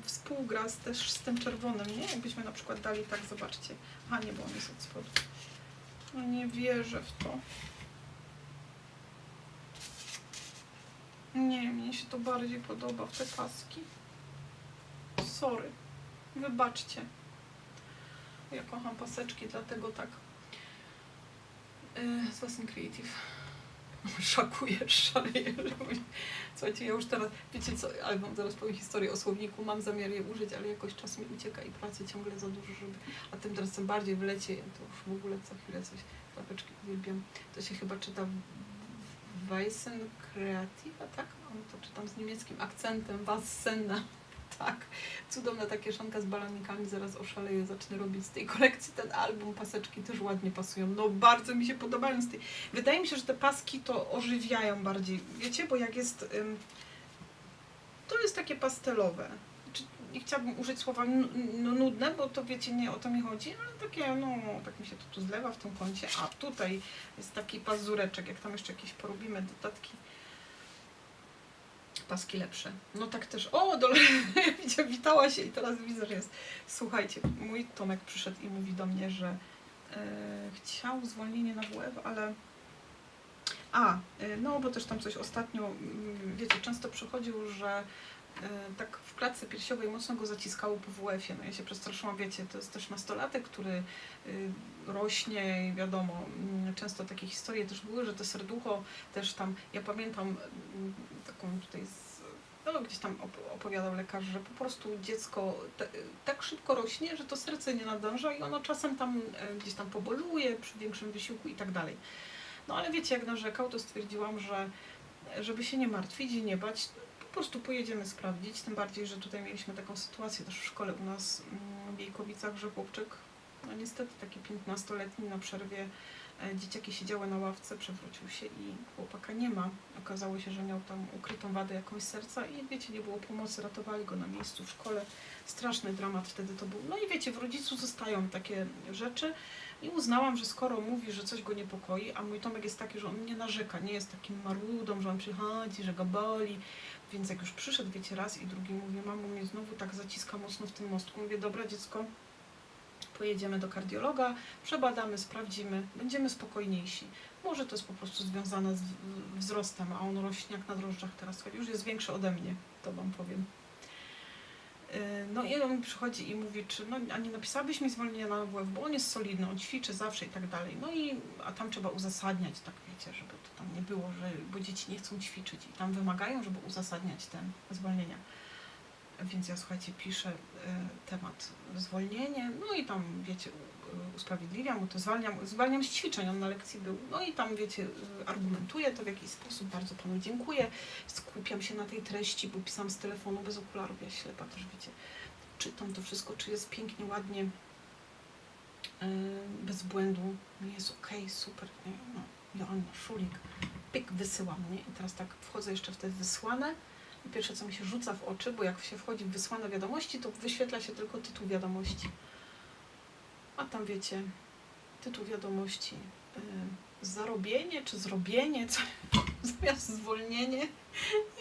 współgra też z tym czerwonym, nie? Jakbyśmy na przykład dali tak, zobaczcie. Aha, nie, bo on jest od spodu. No nie wierzę w to. Nie, mnie się to bardziej podoba w te paski. Sorry. Wybaczcie. Ja kocham paseczki, dlatego tak. Assassin Creative. Szakujesz, szaleję. Słuchajcie, ja już teraz, wiecie co, ale wam zaraz powiem historię o słowniku, mam zamiar je użyć, ale jakoś czas mi ucieka i pracy ciągle za dużo, żeby... A tym teraz tym bardziej wylecie, to już w ogóle co chwilę coś, klapeczki uwielbiam. To się chyba czyta Weissen Creative, tak? On to czytam z niemieckim akcentem, Wassenna. Tak, cudowna ta kieszonka z balonikami, zaraz oszaleję, zacznę robić z tej kolekcji ten album, paseczki też ładnie pasują, no bardzo mi się podobają z tej... Wydaje mi się, że te paski to ożywiają bardziej, wiecie, bo jak jest... to jest takie pastelowe, nie chciałabym użyć słowa no, nudne, bo to wiecie, nie o to mi chodzi, ale takie, no, tak mi się to tu zlewa w tym kącie, a tutaj jest taki pazureczek, jak tam jeszcze jakieś porobimy dodatki, paski lepsze. No tak też. O, widzicie, witała się i teraz widzę, że jest. Słuchajcie, mój Tomek przyszedł i mówi do mnie, że chciał zwolnienie na WF, ale... no bo też tam coś ostatnio, wiecie, często przychodził, że tak w klatce piersiowej mocno go zaciskało po WF-ie. No ja się przestraszyłam, wiecie, to jest też nastolatek, który rośnie i wiadomo, często takie historie też były, że to serducho też tam, ja pamiętam taką tutaj, no gdzieś tam opowiadał lekarz, że po prostu dziecko tak szybko rośnie, że to serce nie nadąża i ono czasem tam gdzieś tam poboluje przy większym wysiłku i tak dalej. No ale wiecie, jak narzekał, to stwierdziłam, że żeby się nie martwić i nie bać, po prostu pojedziemy sprawdzić, tym bardziej, że tutaj mieliśmy taką sytuację też w szkole u nas w Wiejkowicach, że chłopczyk, no niestety taki 15-letni na przerwie, dzieciaki siedziały na ławce, przewrócił się i chłopaka nie ma. Okazało się, że miał tam ukrytą wadę jakąś serca i wiecie, nie było pomocy, ratowali go na miejscu w szkole. Straszny dramat wtedy to był. No i wiecie, w rodzicu zostają takie rzeczy i uznałam, że skoro mówi, że coś go niepokoi, a mój Tomek jest taki, że on nie narzeka, nie jest takim marudą, że on przychodzi, że go boli, więc jak już przyszedł, wiecie, raz i drugi mówi, mamo, mnie znowu tak zaciska mocno w tym mostku. Mówię, dobra dziecko, pojedziemy do kardiologa, przebadamy, sprawdzimy, będziemy spokojniejsi. Może to jest po prostu związane z wzrostem, a on rośnie jak na drożdżach teraz, już jest większy ode mnie, to wam powiem. No i on przychodzi i mówi, czy no, a nie napisałabyś mi zwolnienia na WF, bo on jest solidny, on ćwiczy zawsze i tak dalej. No i, a tam trzeba uzasadniać, tak wiecie, żeby to tam nie było, że, bo dzieci nie chcą ćwiczyć i tam wymagają, żeby uzasadniać te zwolnienia. Więc ja, słuchajcie, piszę temat zwolnienie, no i tam, wiecie, usprawiedliwiam mu to, zwalniam z ćwiczeń, on na lekcji był, no i tam, wiecie, argumentuję to w jakiś sposób, bardzo panu dziękuję, skupiam się na tej treści, bo pisałam z telefonu bez okularów, ja ślepa też, wiecie, czytam to wszystko, czy jest pięknie, ładnie, bez błędu, jest okej, super, nie? No, Joanna Szulik, pyk, wysyłam, nie? I teraz tak wchodzę jeszcze w te wysłane. I pierwsze, co mi się rzuca w oczy, bo jak się wchodzi w wysłane wiadomości, to wyświetla się tylko tytuł wiadomości. A tam wiecie, tytuł wiadomości, zarobienie czy zrobienie, co, zamiast zwolnienie.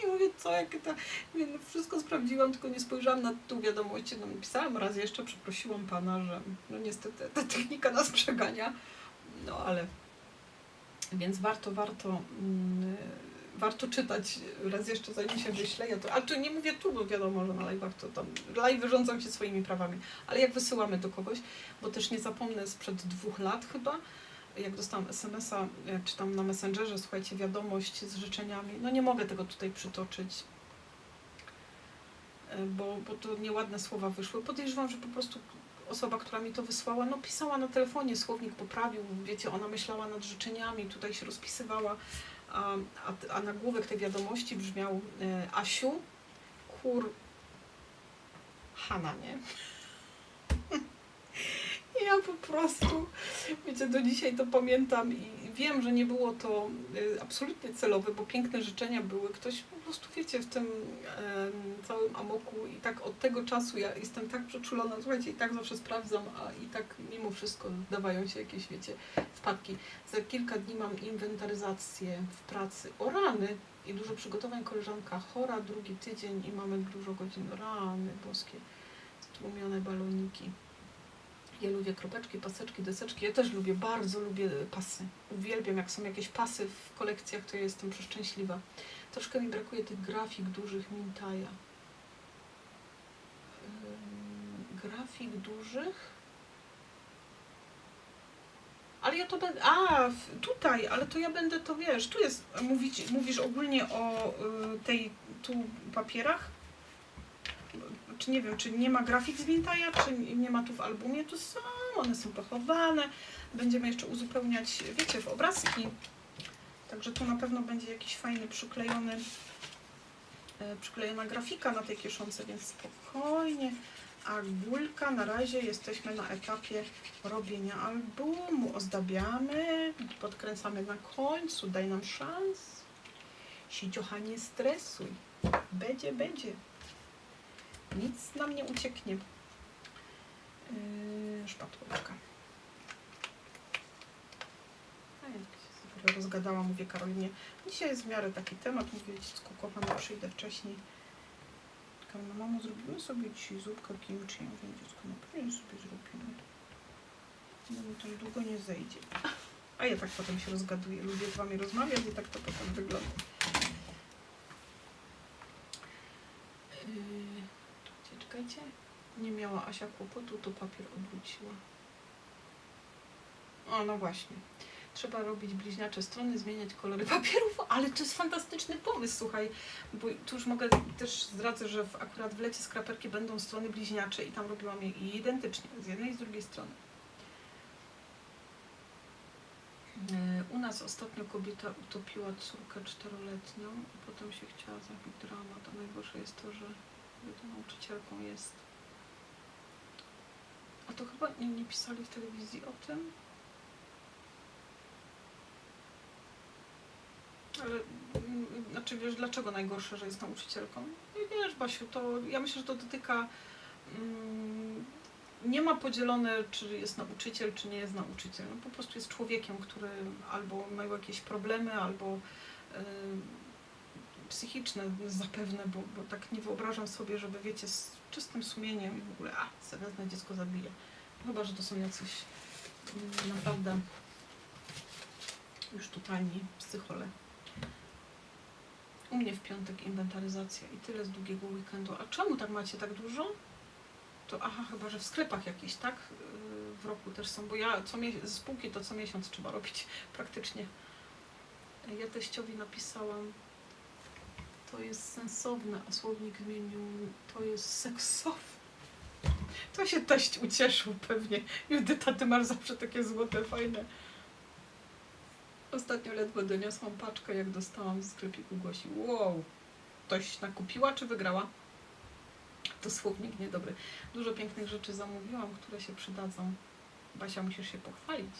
I mówię, co, jakie to... No, wszystko sprawdziłam, tylko nie spojrzałam na tytuł wiadomości. No, napisałam raz jeszcze, przeprosiłam pana, że no niestety ta technika nas przegania. No ale... Więc warto czytać raz jeszcze, zanim się wyśle. Ja to, a tu nie mówię tu, bo wiadomo, że na live'ach to tam live wyrządzą się swoimi prawami. Ale jak wysyłamy do kogoś, bo też nie zapomnę sprzed 2 lat chyba, jak dostałam SMS-a, czy tam na Messengerze, słuchajcie, wiadomość z życzeniami. No nie mogę tego tutaj przytoczyć, bo to nieładne słowa wyszły. Podejrzewam, że po prostu osoba, która mi to wysłała, no pisała na telefonie, słownik poprawił, wiecie, ona myślała nad życzeniami, tutaj się rozpisywała, a nagłówek tej wiadomości brzmiał Asiu, Hanna, nie? Ja po prostu, wiecie, do dzisiaj to pamiętam i wiem, że nie było to absolutnie celowe, bo piękne życzenia były. Ktoś po prostu, wiecie, w tym całym amoku i tak od tego czasu ja jestem tak przeczulona, słuchajcie, i tak zawsze sprawdzam, a i tak mimo wszystko zdawają się jakieś, wiecie, wpadki. Za kilka dni mam inwentaryzację w pracy. O rany! I dużo przygotowań, koleżanka chora, drugi tydzień i mamy dużo godzin. Rany boskie, stłumione baloniki. Ja lubię kropeczki, paseczki, deseczki. Ja też lubię, bardzo lubię pasy. Uwielbiam, jak są jakieś pasy w kolekcjach, to ja jestem przeszczęśliwa. Troszkę mi brakuje tych grafik dużych Mintaja. Grafik dużych? Ale ja to będę... tutaj, ale to ja będę to, wiesz, tu jest... Mówisz ogólnie o tej tu papierach? Czy nie wiem, czy nie ma grafik z Mintaja, czy nie ma tu w albumie, tu są, one są pochowane. Będziemy jeszcze uzupełniać, wiecie, w obrazki. Także tu na pewno będzie jakiś fajny przyklejona grafika na tej kieszonce, więc spokojnie. Agulka, na razie jesteśmy na etapie robienia albumu. Ozdabiamy, podkręcamy na końcu, daj nam szans. Sidziocha, nie stresuj. Będzie. Nic nam nie ucieknie. Szpatułka. A jak się sobie rozgadała, mówię Karolinie. Dzisiaj jest w miarę taki temat. Mówię, dziecko kochane, przyjdę wcześniej. No mamo, zrobimy sobie dzisiaj zupkę kimchi. Ja mówię, dziecko, no pewnie sobie zrobimy. No mi to długo nie zejdzie. A ja tak potem się rozgaduję. Lubię z wami rozmawiać i tak to potem wygląda. Czekajcie. Nie miała Asia kłopotu, to papier odwróciła. O, no właśnie. Trzeba robić bliźniacze strony, zmieniać kolory papierów, ale to jest fantastyczny pomysł, słuchaj, bo tu już mogę, też zdradzę, że akurat w lecie skraperki będą strony bliźniacze i tam robiłam je identycznie, z jednej i z drugiej strony. U nas ostatnio kobieta utopiła córkę 4-letnią i potem się chciała zabić, dramat, a najgorsze jest to, że tą nauczycielką jest. A to chyba nie pisali w telewizji o tym? Ale, znaczy wiesz, dlaczego najgorsze, że jest nauczycielką? Wiesz, Basiu, to ja myślę, że to dotyka... nie ma podzielone, czy jest nauczyciel, czy nie jest nauczyciel. No po prostu jest człowiekiem, który albo ma jakieś problemy, albo psychiczne zapewne, bo tak nie wyobrażam sobie, żeby, wiecie, z czystym sumieniem i w ogóle, serdecznie dziecko zabije. Chyba, że to są jacyś naprawdę już totalni psychole. U mnie w piątek inwentaryzacja i tyle z długiego weekendu. A czemu tak macie tak dużo? To chyba, że w sklepach jakiś, tak? W roku też są, bo ja z spółki to co miesiąc trzeba robić praktycznie. Ja teściowi napisałam, to jest sensowne, a słownik zmienił, to jest seksowne. To się teść ucieszył pewnie. Judyta, ty masz zawsze takie złote, fajne. Ostatnio ledwo doniosłam paczkę, jak dostałam z sklepiku, głosi. Wow, ktoś nakupiła czy wygrała? To słownik niedobry. Dużo pięknych rzeczy zamówiłam, które się przydadzą. Basia, musisz się pochwalić.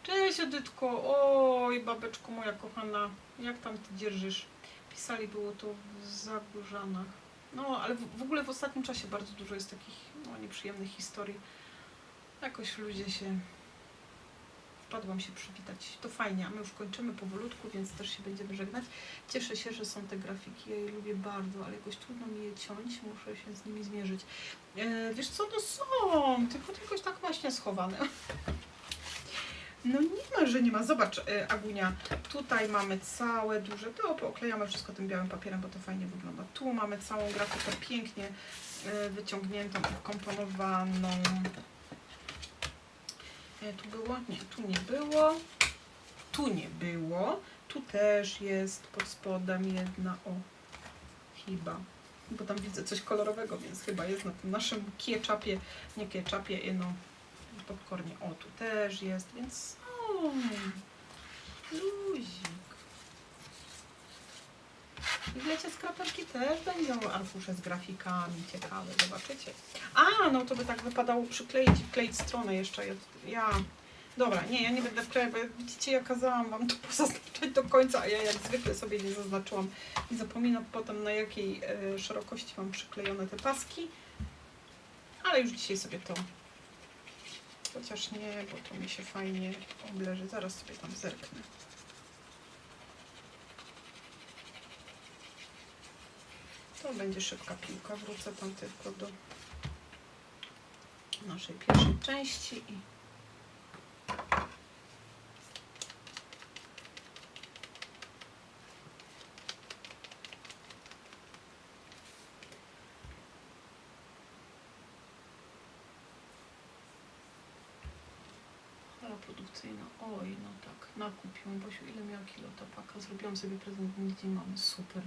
Cześć, Edytko. Oj, babeczko moja kochana. Jak tam ty dzierżysz? Pisali było to w Zagórzanach. No, ale w ogóle w ostatnim czasie bardzo dużo jest takich nieprzyjemnych historii. Jakoś ludzie się... Wpadłam się przywitać. To fajnie, a my już kończymy powolutku, więc też się będziemy żegnać. Cieszę się, że są te grafiki. Ja je lubię bardzo, ale jakoś trudno mi je ciąć. Muszę się z nimi zmierzyć. Wiesz co, no są, tylko jakoś tak właśnie schowane. No nie ma, że nie ma. Zobacz, Agunia, tutaj mamy całe duże, to pooklejamy wszystko tym białym papierem, bo to fajnie wygląda. Tu mamy całą grafikę pięknie wyciągniętą, wkomponowaną. Tu było? Nie, tu nie było. Tu nie było. Tu też jest pod spodem jedna, chyba. bo tam widzę coś kolorowego, więc chyba jest na tym naszym ketchupie, nie ketchupie, no popcornie. O, tu też jest, więc luzik. I wiecie, skraperki też będą arkusze z grafikami, ciekawe, zobaczycie. A, no to by tak wypadało przykleić i wkleić stronę jeszcze. Dobra, nie, ja nie będę wklejać, bo widzicie, ja kazałam wam to pozaznaczać do końca, a ja jak zwykle sobie nie zaznaczyłam i zapominam potem, na jakiej szerokości mam przyklejone te paski. Ale już dzisiaj sobie to, chociaż nie, bo to mi się fajnie obleży. Zaraz sobie tam zerknę. To będzie szybka piłka. Wrócę tam tylko do naszej pierwszej części i hala produkcyjna. Oj, no tak, nakupiłam. Bosiu, ile miała kilo ta paka? Zrobiłam sobie prezent, nigdzie mamy. Super.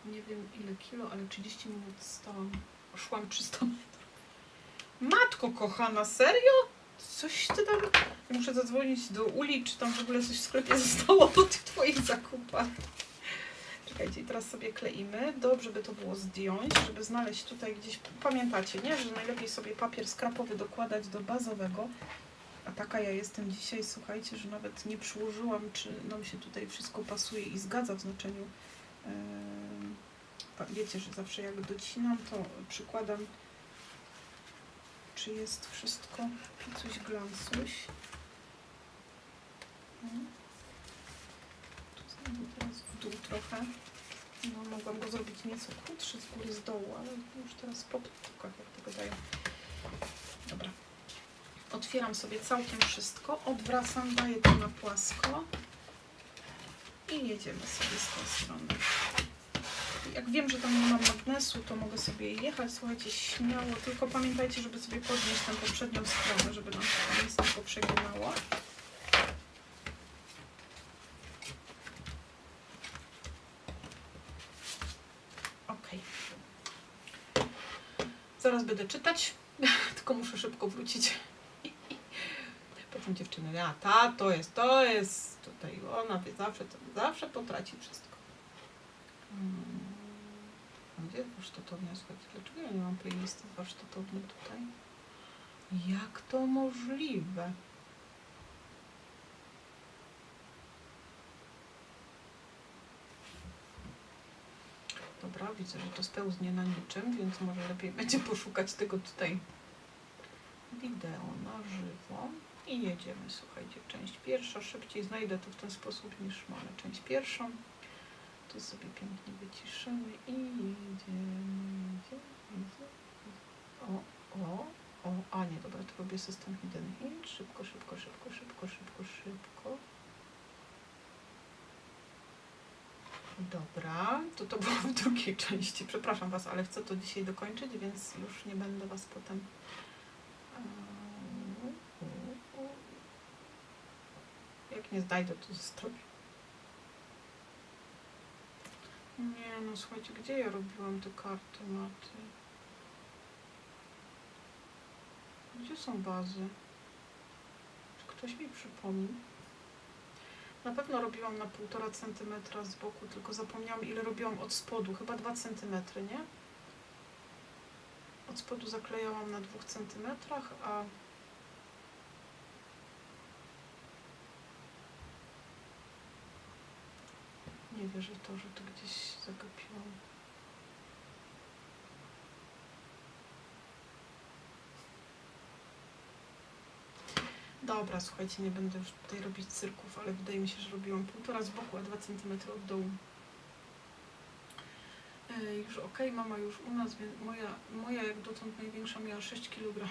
Nie wiem ile kilo, ale 30 minut stałam. Szłam 300 metrów. Matko kochana, serio? Coś ty tam... Ja muszę zadzwonić do Uli, czy tam w ogóle coś w sklepie zostało po tych twoich zakupach. Czekajcie, teraz sobie kleimy. Dobrze by to było zdjąć, żeby znaleźć tutaj gdzieś... Pamiętacie, nie? Że najlepiej sobie papier skrapowy dokładać do bazowego. A taka ja jestem dzisiaj, słuchajcie, że nawet nie przyłożyłam, czy nam się tutaj wszystko pasuje i zgadza w znaczeniu... Wiecie, że zawsze jak docinam, to przykładam, czy jest wszystko picuś glancuś. Tu znowu teraz w dół trochę. No, mogłam go zrobić nieco krótszy z góry, z dołu, ale już teraz po ptukach, jak to dają. Dobra. Otwieram sobie całkiem wszystko, odwracam, daję to na płasko i jedziemy sobie z tej strony. Jak wiem, że tam nie mam magnesu, to mogę sobie jechać, słuchajcie, śmiało, tylko pamiętajcie, żeby sobie podnieść tę poprzednią stronę, żeby nam się tam nic nie poprzeginało. Ok. Zaraz będę czytać, tylko muszę szybko wrócić. Potem dziewczyny, a ta, to jest tutaj, ona wie, zawsze potraci wszystko. Gdzie warsztatownia? Słuchajcie, dlaczego ja nie mam playlisty warsztatowni tutaj? Jak to możliwe? Dobra, widzę, że to spełznie na niczym, więc może lepiej będzie poszukać tego tutaj wideo na żywo. I jedziemy, słuchajcie, część pierwsza. Szybciej znajdę to w ten sposób niż mamy część pierwszą. Tu sobie pięknie wyciszymy i jedziemy. A nie, dobra, to robię system hidden hint. Szybko. Dobra, to było w drugiej części. Przepraszam Was, ale chcę to dzisiaj dokończyć, więc już nie będę Was potem... Jak nie znajdę, to zostawię. Nie, no słuchajcie, gdzie ja robiłam te karty maty? Gdzie są bazy? Czy ktoś mi przypomni? Na pewno robiłam na 1,5 cm z boku, tylko zapomniałam, ile robiłam od spodu. Chyba 2 cm, nie? Od spodu zaklejałam na 2 cm, a... Nie wierzę to, że to gdzieś zagapiłam. Dobra, słuchajcie, nie będę już tutaj robić cyrków, ale wydaje mi się, że robiłam 1,5 z boku, a 2 cm od dołu. Już ok, mama już u nas, więc moja jak dotąd największa miała 6 kg.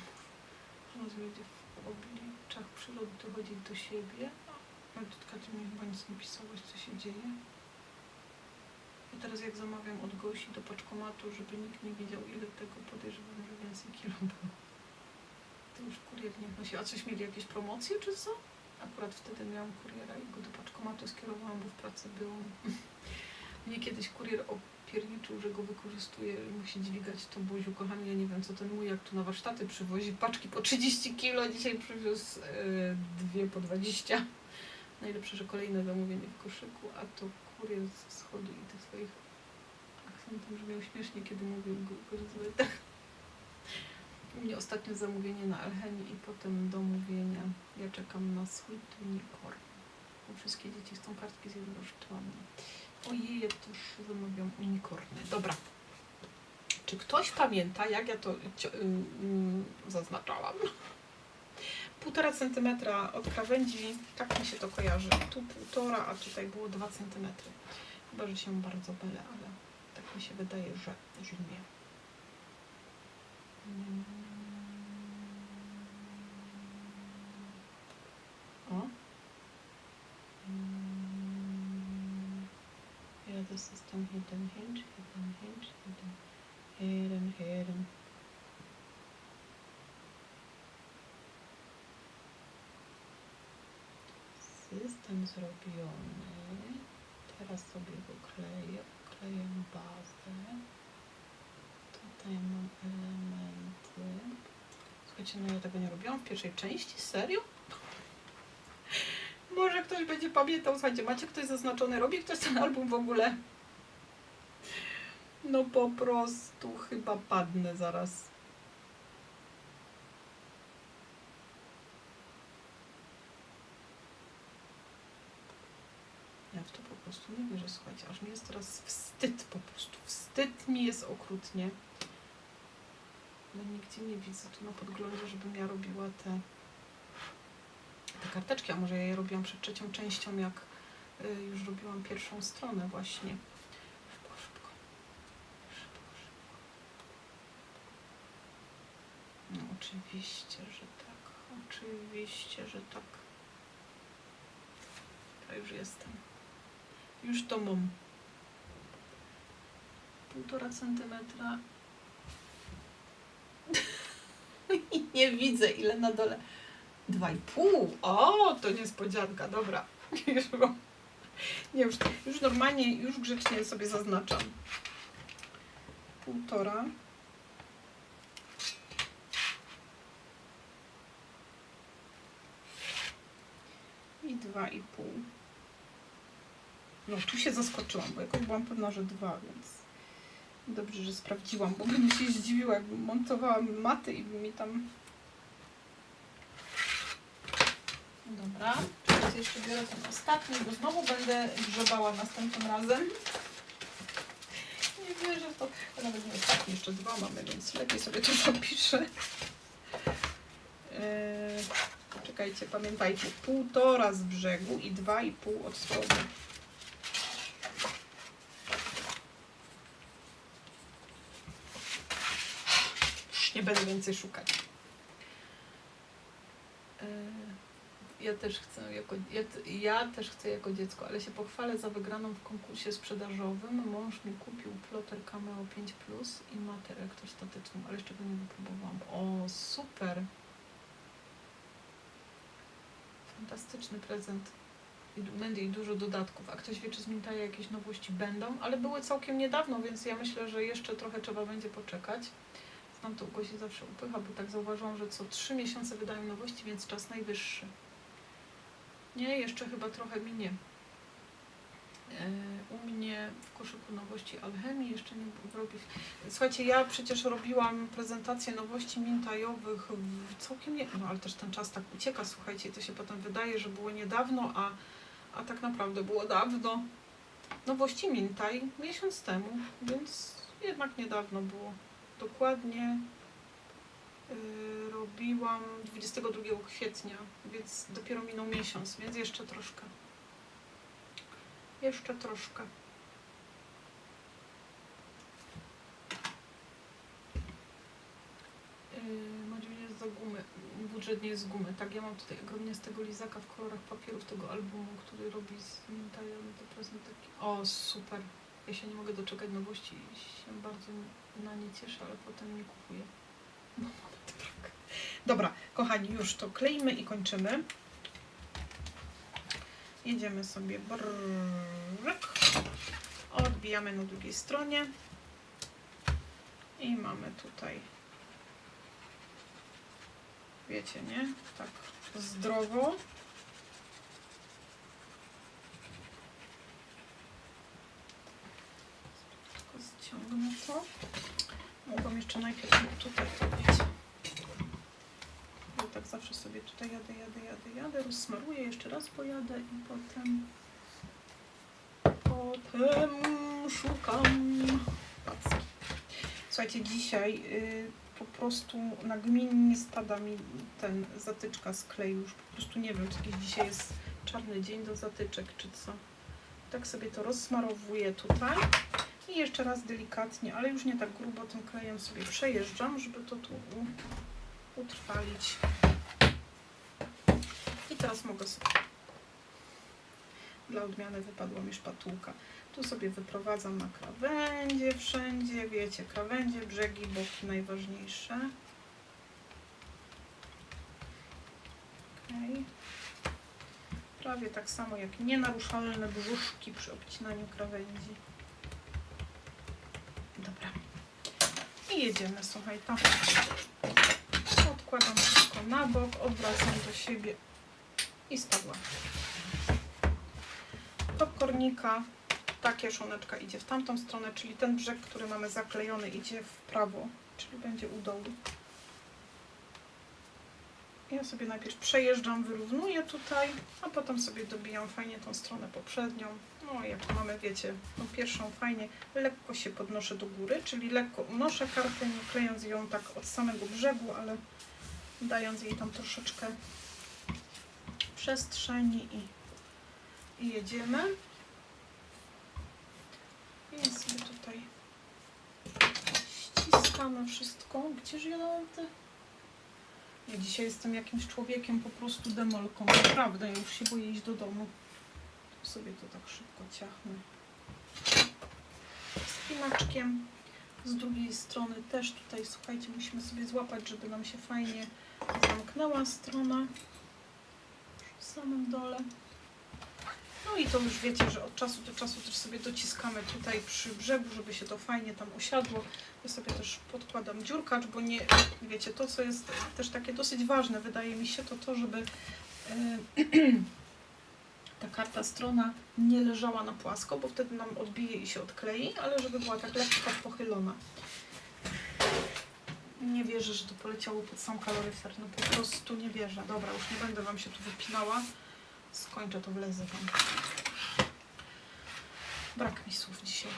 U nas będzie w obliczach przyrody dochodzić do siebie. Ale Tutka, ty mi chyba nic nie pisałaś, co się dzieje. I teraz jak zamawiam od Gosi do paczkomatu, żeby nikt nie wiedział, ile tego, podejrzewam, że więcej kilo było. To już kurier nie nosi. A coś mieli jakieś promocje czy co? Akurat wtedy miałam kuriera i go do paczkomatu skierowałam, bo w pracy byłam. Mnie kiedyś kurier opierniczył, że go wykorzystuje i musi dźwigać to buziu. Kochani, ja nie wiem co ten mój, jak tu na warsztaty przywozi paczki po 30 kg, dzisiaj przywiózł dwie po 20. Najlepsze, że kolejne zamówienie w koszyku, a to kurier z wschodu i tych swoich akcentem brzmiał śmiesznie, kiedy mówił tak. U mnie ostatnio zamówienie na Alchemii i potem domówienia. Ja czekam na Sweet Unicorn. Bo wszystkie dzieci chcą kartki z jednorożcami. Ojej, ja też zamawiam unicorny. Dobra. Czy ktoś pamięta, jak ja to zaznaczałam? 1,5 cm od krawędzi, tak mi się to kojarzy. Tu 1,5, a tutaj było 2 cm. Chyba, że się bardzo mylę, ale tak mi się wydaje, że nie. O. Yeah, this is some hidden hinge. System zrobiony. Teraz sobie go kleję. Kleję bazę. Tutaj mam elementy. Słuchajcie, no ja tego nie robiłam w pierwszej części. Serio? Może ktoś będzie pamiętał. Słuchajcie, macie ktoś zaznaczony? Robi ktoś ten album w ogóle? No po prostu chyba padnę zaraz. Ja w to po prostu nie wierzę, słuchajcie, aż mi jest teraz wstyd po prostu. Wstyd mi jest okrutnie. Ale nigdzie nie widzę tu na podglądzie, żebym ja robiła te karteczki, a może ja je robiłam przed trzecią częścią, jak już robiłam pierwszą stronę właśnie. Szybko. No oczywiście, że tak. Oczywiście, że tak. Ja już jestem. Już to mam. 1,5 centymetra. I nie widzę, ile na dole. 2,5. O, to niespodzianka. Dobra. Już normalnie, już grzecznie sobie zaznaczam. 1,5. I 2,5. No, tu się zaskoczyłam, bo jakoś byłam pewna, że 2, więc dobrze, że sprawdziłam, bo bym się zdziwiła, jakbym montowała maty i by mi tam... Dobra, teraz jeszcze biorę ten ostatni, bo znowu będę grzebała następnym razem. Nie wierzę w to. A nawet nie ostatni, jeszcze 2 mamy, więc lepiej sobie to zapiszę. Czekajcie, pamiętajcie, 1,5 z brzegu i 2,5 od spodu. Nie będę więcej szukać. Ja też chcę jako dziecko, ale się pochwalę za wygraną w konkursie sprzedażowym. Mąż mi kupił ploter Cameo 5 Plus i matę elektrostatyczną, ale jeszcze go nie wypróbowałam. O, super! Fantastyczny prezent. Będzie i dużo dodatków. A ktoś wie, czy z Mintaja jakieś nowości będą, ale były całkiem niedawno, więc ja myślę, że jeszcze trochę trzeba będzie poczekać. Znam to, u Gosi zawsze upycha, bo tak zauważyłam, że co 3 miesiące wydają nowości, więc czas najwyższy. Nie, jeszcze chyba trochę minie. U mnie w koszyku nowości Alchemii jeszcze nie robi. Słuchajcie, ja przecież robiłam prezentację nowości mintajowych całkiem nie... No ale też ten czas tak ucieka, słuchajcie, to się potem wydaje, że było niedawno, a tak naprawdę było dawno. Nowości Mintaj miesiąc temu, więc jednak niedawno było. Dokładnie robiłam 22 kwietnia, więc dopiero minął miesiąc, więc jeszcze troszkę. Jeszcze troszkę. Madziu nie jest za gumy. Budżet nie jest z gumy. Tak, ja mam tutaj ogromnie z tego lizaka w kolorach papierów tego albumu, który robi z Mintajem te prezentaki. O, super. Ja się nie mogę doczekać nowości i się bardzo na nie cieszę, ale potem nie kupuję. No, tak. Dobra, kochani, już to kleimy i kończymy. Jedziemy sobie od odbijamy na drugiej stronie i mamy tutaj, wiecie, nie? Tak zdrowo. Tylko zciągnę to. Mogłam jeszcze najpierw tutaj to, wiecie. Ja tak zawsze sobie tutaj jadę, rozsmaruję, jeszcze raz pojadę i potem szukam packi. Słuchajcie, dzisiaj po prostu nagminnie spada mi ten zatyczka z kleju. Już po prostu nie wiem, czy jakiś dzisiaj jest czarny dzień do zatyczek, czy co. Tak sobie to rozsmarowuję tutaj. I jeszcze raz delikatnie, ale już nie tak grubo tym klejem sobie przejeżdżam, żeby to tu utrwalić. I teraz mogę sobie... Dla odmiany wypadła mi szpatułka. Tu sobie wyprowadzam na krawędzie wszędzie, wiecie, krawędzie, brzegi, boki najważniejsze. Okay. Prawie tak samo jak nienaruszalne brzuszki przy obcinaniu krawędzi. Dobra. I jedziemy, słuchaj, tam. Odkładam wszystko na bok, odwracam do siebie i spadła. Popcornika, ta kieszoneczka idzie w tamtą stronę, czyli ten brzeg, który mamy zaklejony, idzie w prawo, czyli będzie u dołu. Ja sobie najpierw przejeżdżam, wyrównuję tutaj, a potem sobie dobijam fajnie tą stronę poprzednią. No jak mamy, wiecie, tą pierwszą fajnie, lekko się podnoszę do góry, czyli lekko unoszę kartę, nie klejąc ją tak od samego brzegu, ale dając jej tam troszeczkę przestrzeni i jedziemy. I sobie tutaj ściskamy wszystko. Gdzież ja dałam te... Ja dzisiaj jestem jakimś człowiekiem, po prostu demolką. Naprawdę, ja już się boję iść do domu. Tu sobie to tak szybko ciachnę. Spinaczkiem. Z drugiej strony też tutaj, słuchajcie, musimy sobie złapać, żeby nam się fajnie zamknęła strona. W samym dole. No i to już wiecie, że od czasu do czasu też sobie dociskamy tutaj przy brzegu, żeby się to fajnie tam usiadło. Ja sobie też podkładam dziurkacz, bo nie, wiecie, to co jest też takie dosyć ważne, wydaje mi się, to żeby ta karta strona nie leżała na płasko, bo wtedy nam odbije i się odklei, ale żeby była tak lekko pochylona. Nie wierzę, że to poleciało pod sam kaloryfer, no po prostu nie wierzę. Dobra, już nie będę wam się tu wypinała. Skończę to, wlezę wam. Brak mi słów dzisiaj.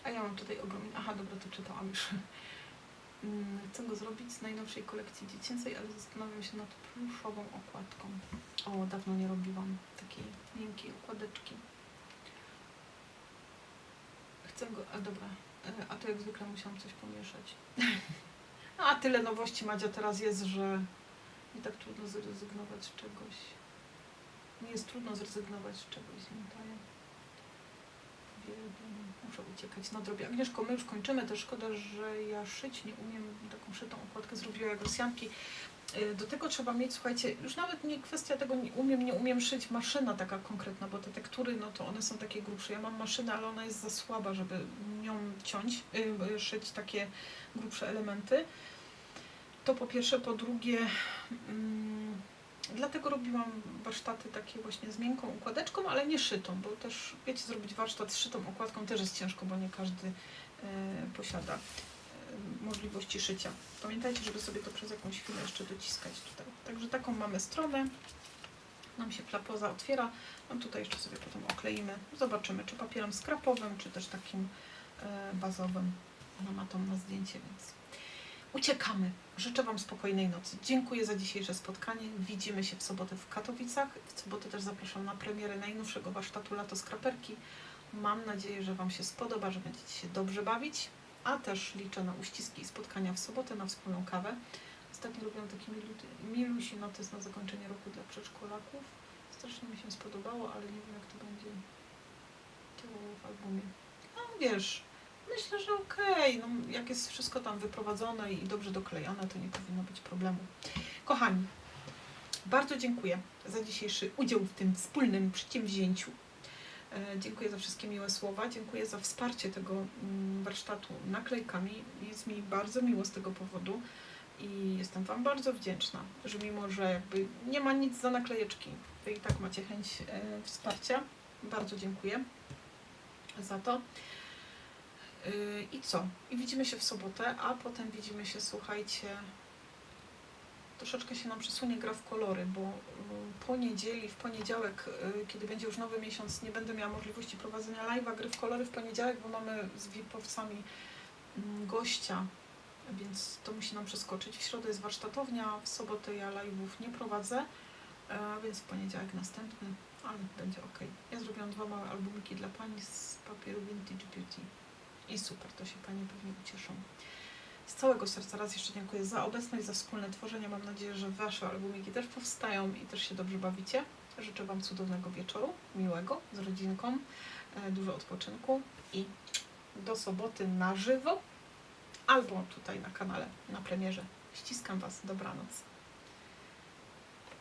A ja mam tutaj ogromnie... Aha, dobra, to czytałam już. Chcę go zrobić z najnowszej kolekcji dziecięcej, ale zastanawiam się nad pluszową okładką. O, dawno nie robiłam takiej miękkiej okładeczki. Chcę go... A dobra, a to jak zwykle musiałam coś pomieszać. A tyle nowości, Madzia, teraz jest, że nie tak trudno zrezygnować z czegoś. Nie jest trudno zrezygnować z czegoś, zmiętaję. Muszę uciekać na drobie. Agnieszko, my już kończymy, też szkoda, że ja szyć nie umiem. Taką szytą okładkę zrobiła jak Rosjanki. Do tego trzeba mieć, słuchajcie, już nawet nie kwestia tego nie umiem szyć, maszyna taka konkretna, bo te tektury, no to one są takie grubsze. Ja mam maszynę, ale ona jest za słaba, żeby nią szyć takie grubsze elementy. To po pierwsze, po drugie, dlatego robiłam warsztaty takie właśnie z miękką układeczką, ale nie szytą, bo też, wiecie, zrobić warsztat z szytą okładką też jest ciężko, bo nie każdy posiada możliwości szycia. Pamiętajcie, żeby sobie to przez jakąś chwilę jeszcze dociskać tutaj. Także taką mamy stronę. Nam się plapoza otwiera. No tutaj jeszcze sobie potem okleimy. Zobaczymy, czy papierem skrapowym, czy też takim bazowym. Ona ma to na zdjęcie, więc uciekamy. Życzę wam spokojnej nocy. Dziękuję za dzisiejsze spotkanie. Widzimy się w sobotę w Katowicach. W sobotę też zapraszam na premierę najnowszego warsztatu Lato Skraperki. Mam nadzieję, że wam się spodoba, że będziecie się dobrze bawić. A też liczę na uściski i spotkania w sobotę na wspólną kawę. Ostatnio robiłam taki milusi notes na zakończenie roku dla przedszkolaków. Strasznie mi się spodobało, ale nie wiem, jak to będzie działało w albumie. No wiesz, myślę, że okej. No, jak jest wszystko tam wyprowadzone i dobrze doklejone, to nie powinno być problemu. Kochani, bardzo dziękuję za dzisiejszy udział w tym wspólnym przedsięwzięciu. Dziękuję za wszystkie miłe słowa, dziękuję za wsparcie tego warsztatu naklejkami. Jest mi bardzo miło z tego powodu i jestem Wam bardzo wdzięczna, że mimo, że jakby nie ma nic za naklejeczki, Wy i tak macie chęć wsparcia. Bardzo dziękuję za to. I co? I widzimy się w sobotę, a potem widzimy się, słuchajcie, troszeczkę się nam przesunie gra w kolory, bo w poniedziałek, kiedy będzie już nowy miesiąc, nie będę miała możliwości prowadzenia live'a gry w kolory w poniedziałek, bo mamy z VIP-owcami gościa, więc to musi nam przeskoczyć. W środę jest warsztatownia, w sobotę ja live'ów nie prowadzę, więc w poniedziałek następny, ale będzie ok. Ja zrobiłam 2 małe albumiki dla Pani z papieru Vintage Beauty i super, to się Pani pewnie ucieszą. Z całego serca raz jeszcze dziękuję za obecność, za wspólne tworzenie. Mam nadzieję, że Wasze albumiki też powstają i też się dobrze bawicie. Życzę Wam cudownego wieczoru, miłego, z rodzinką, dużo odpoczynku i do soboty na żywo albo tutaj na kanale, na premierze. Ściskam Was, dobranoc.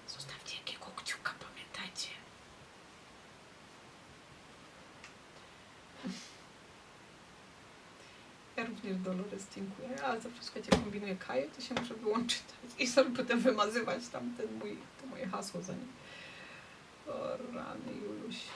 Zostawcie jakiego kciuka, pamiętajcie. Ja również Dolores dziękuję, ale zawsze słuchajcie, kombinuję Kaję, to się muszę wyłączyć i sobie potem wymazywać tam to moje hasło za nim. O rany,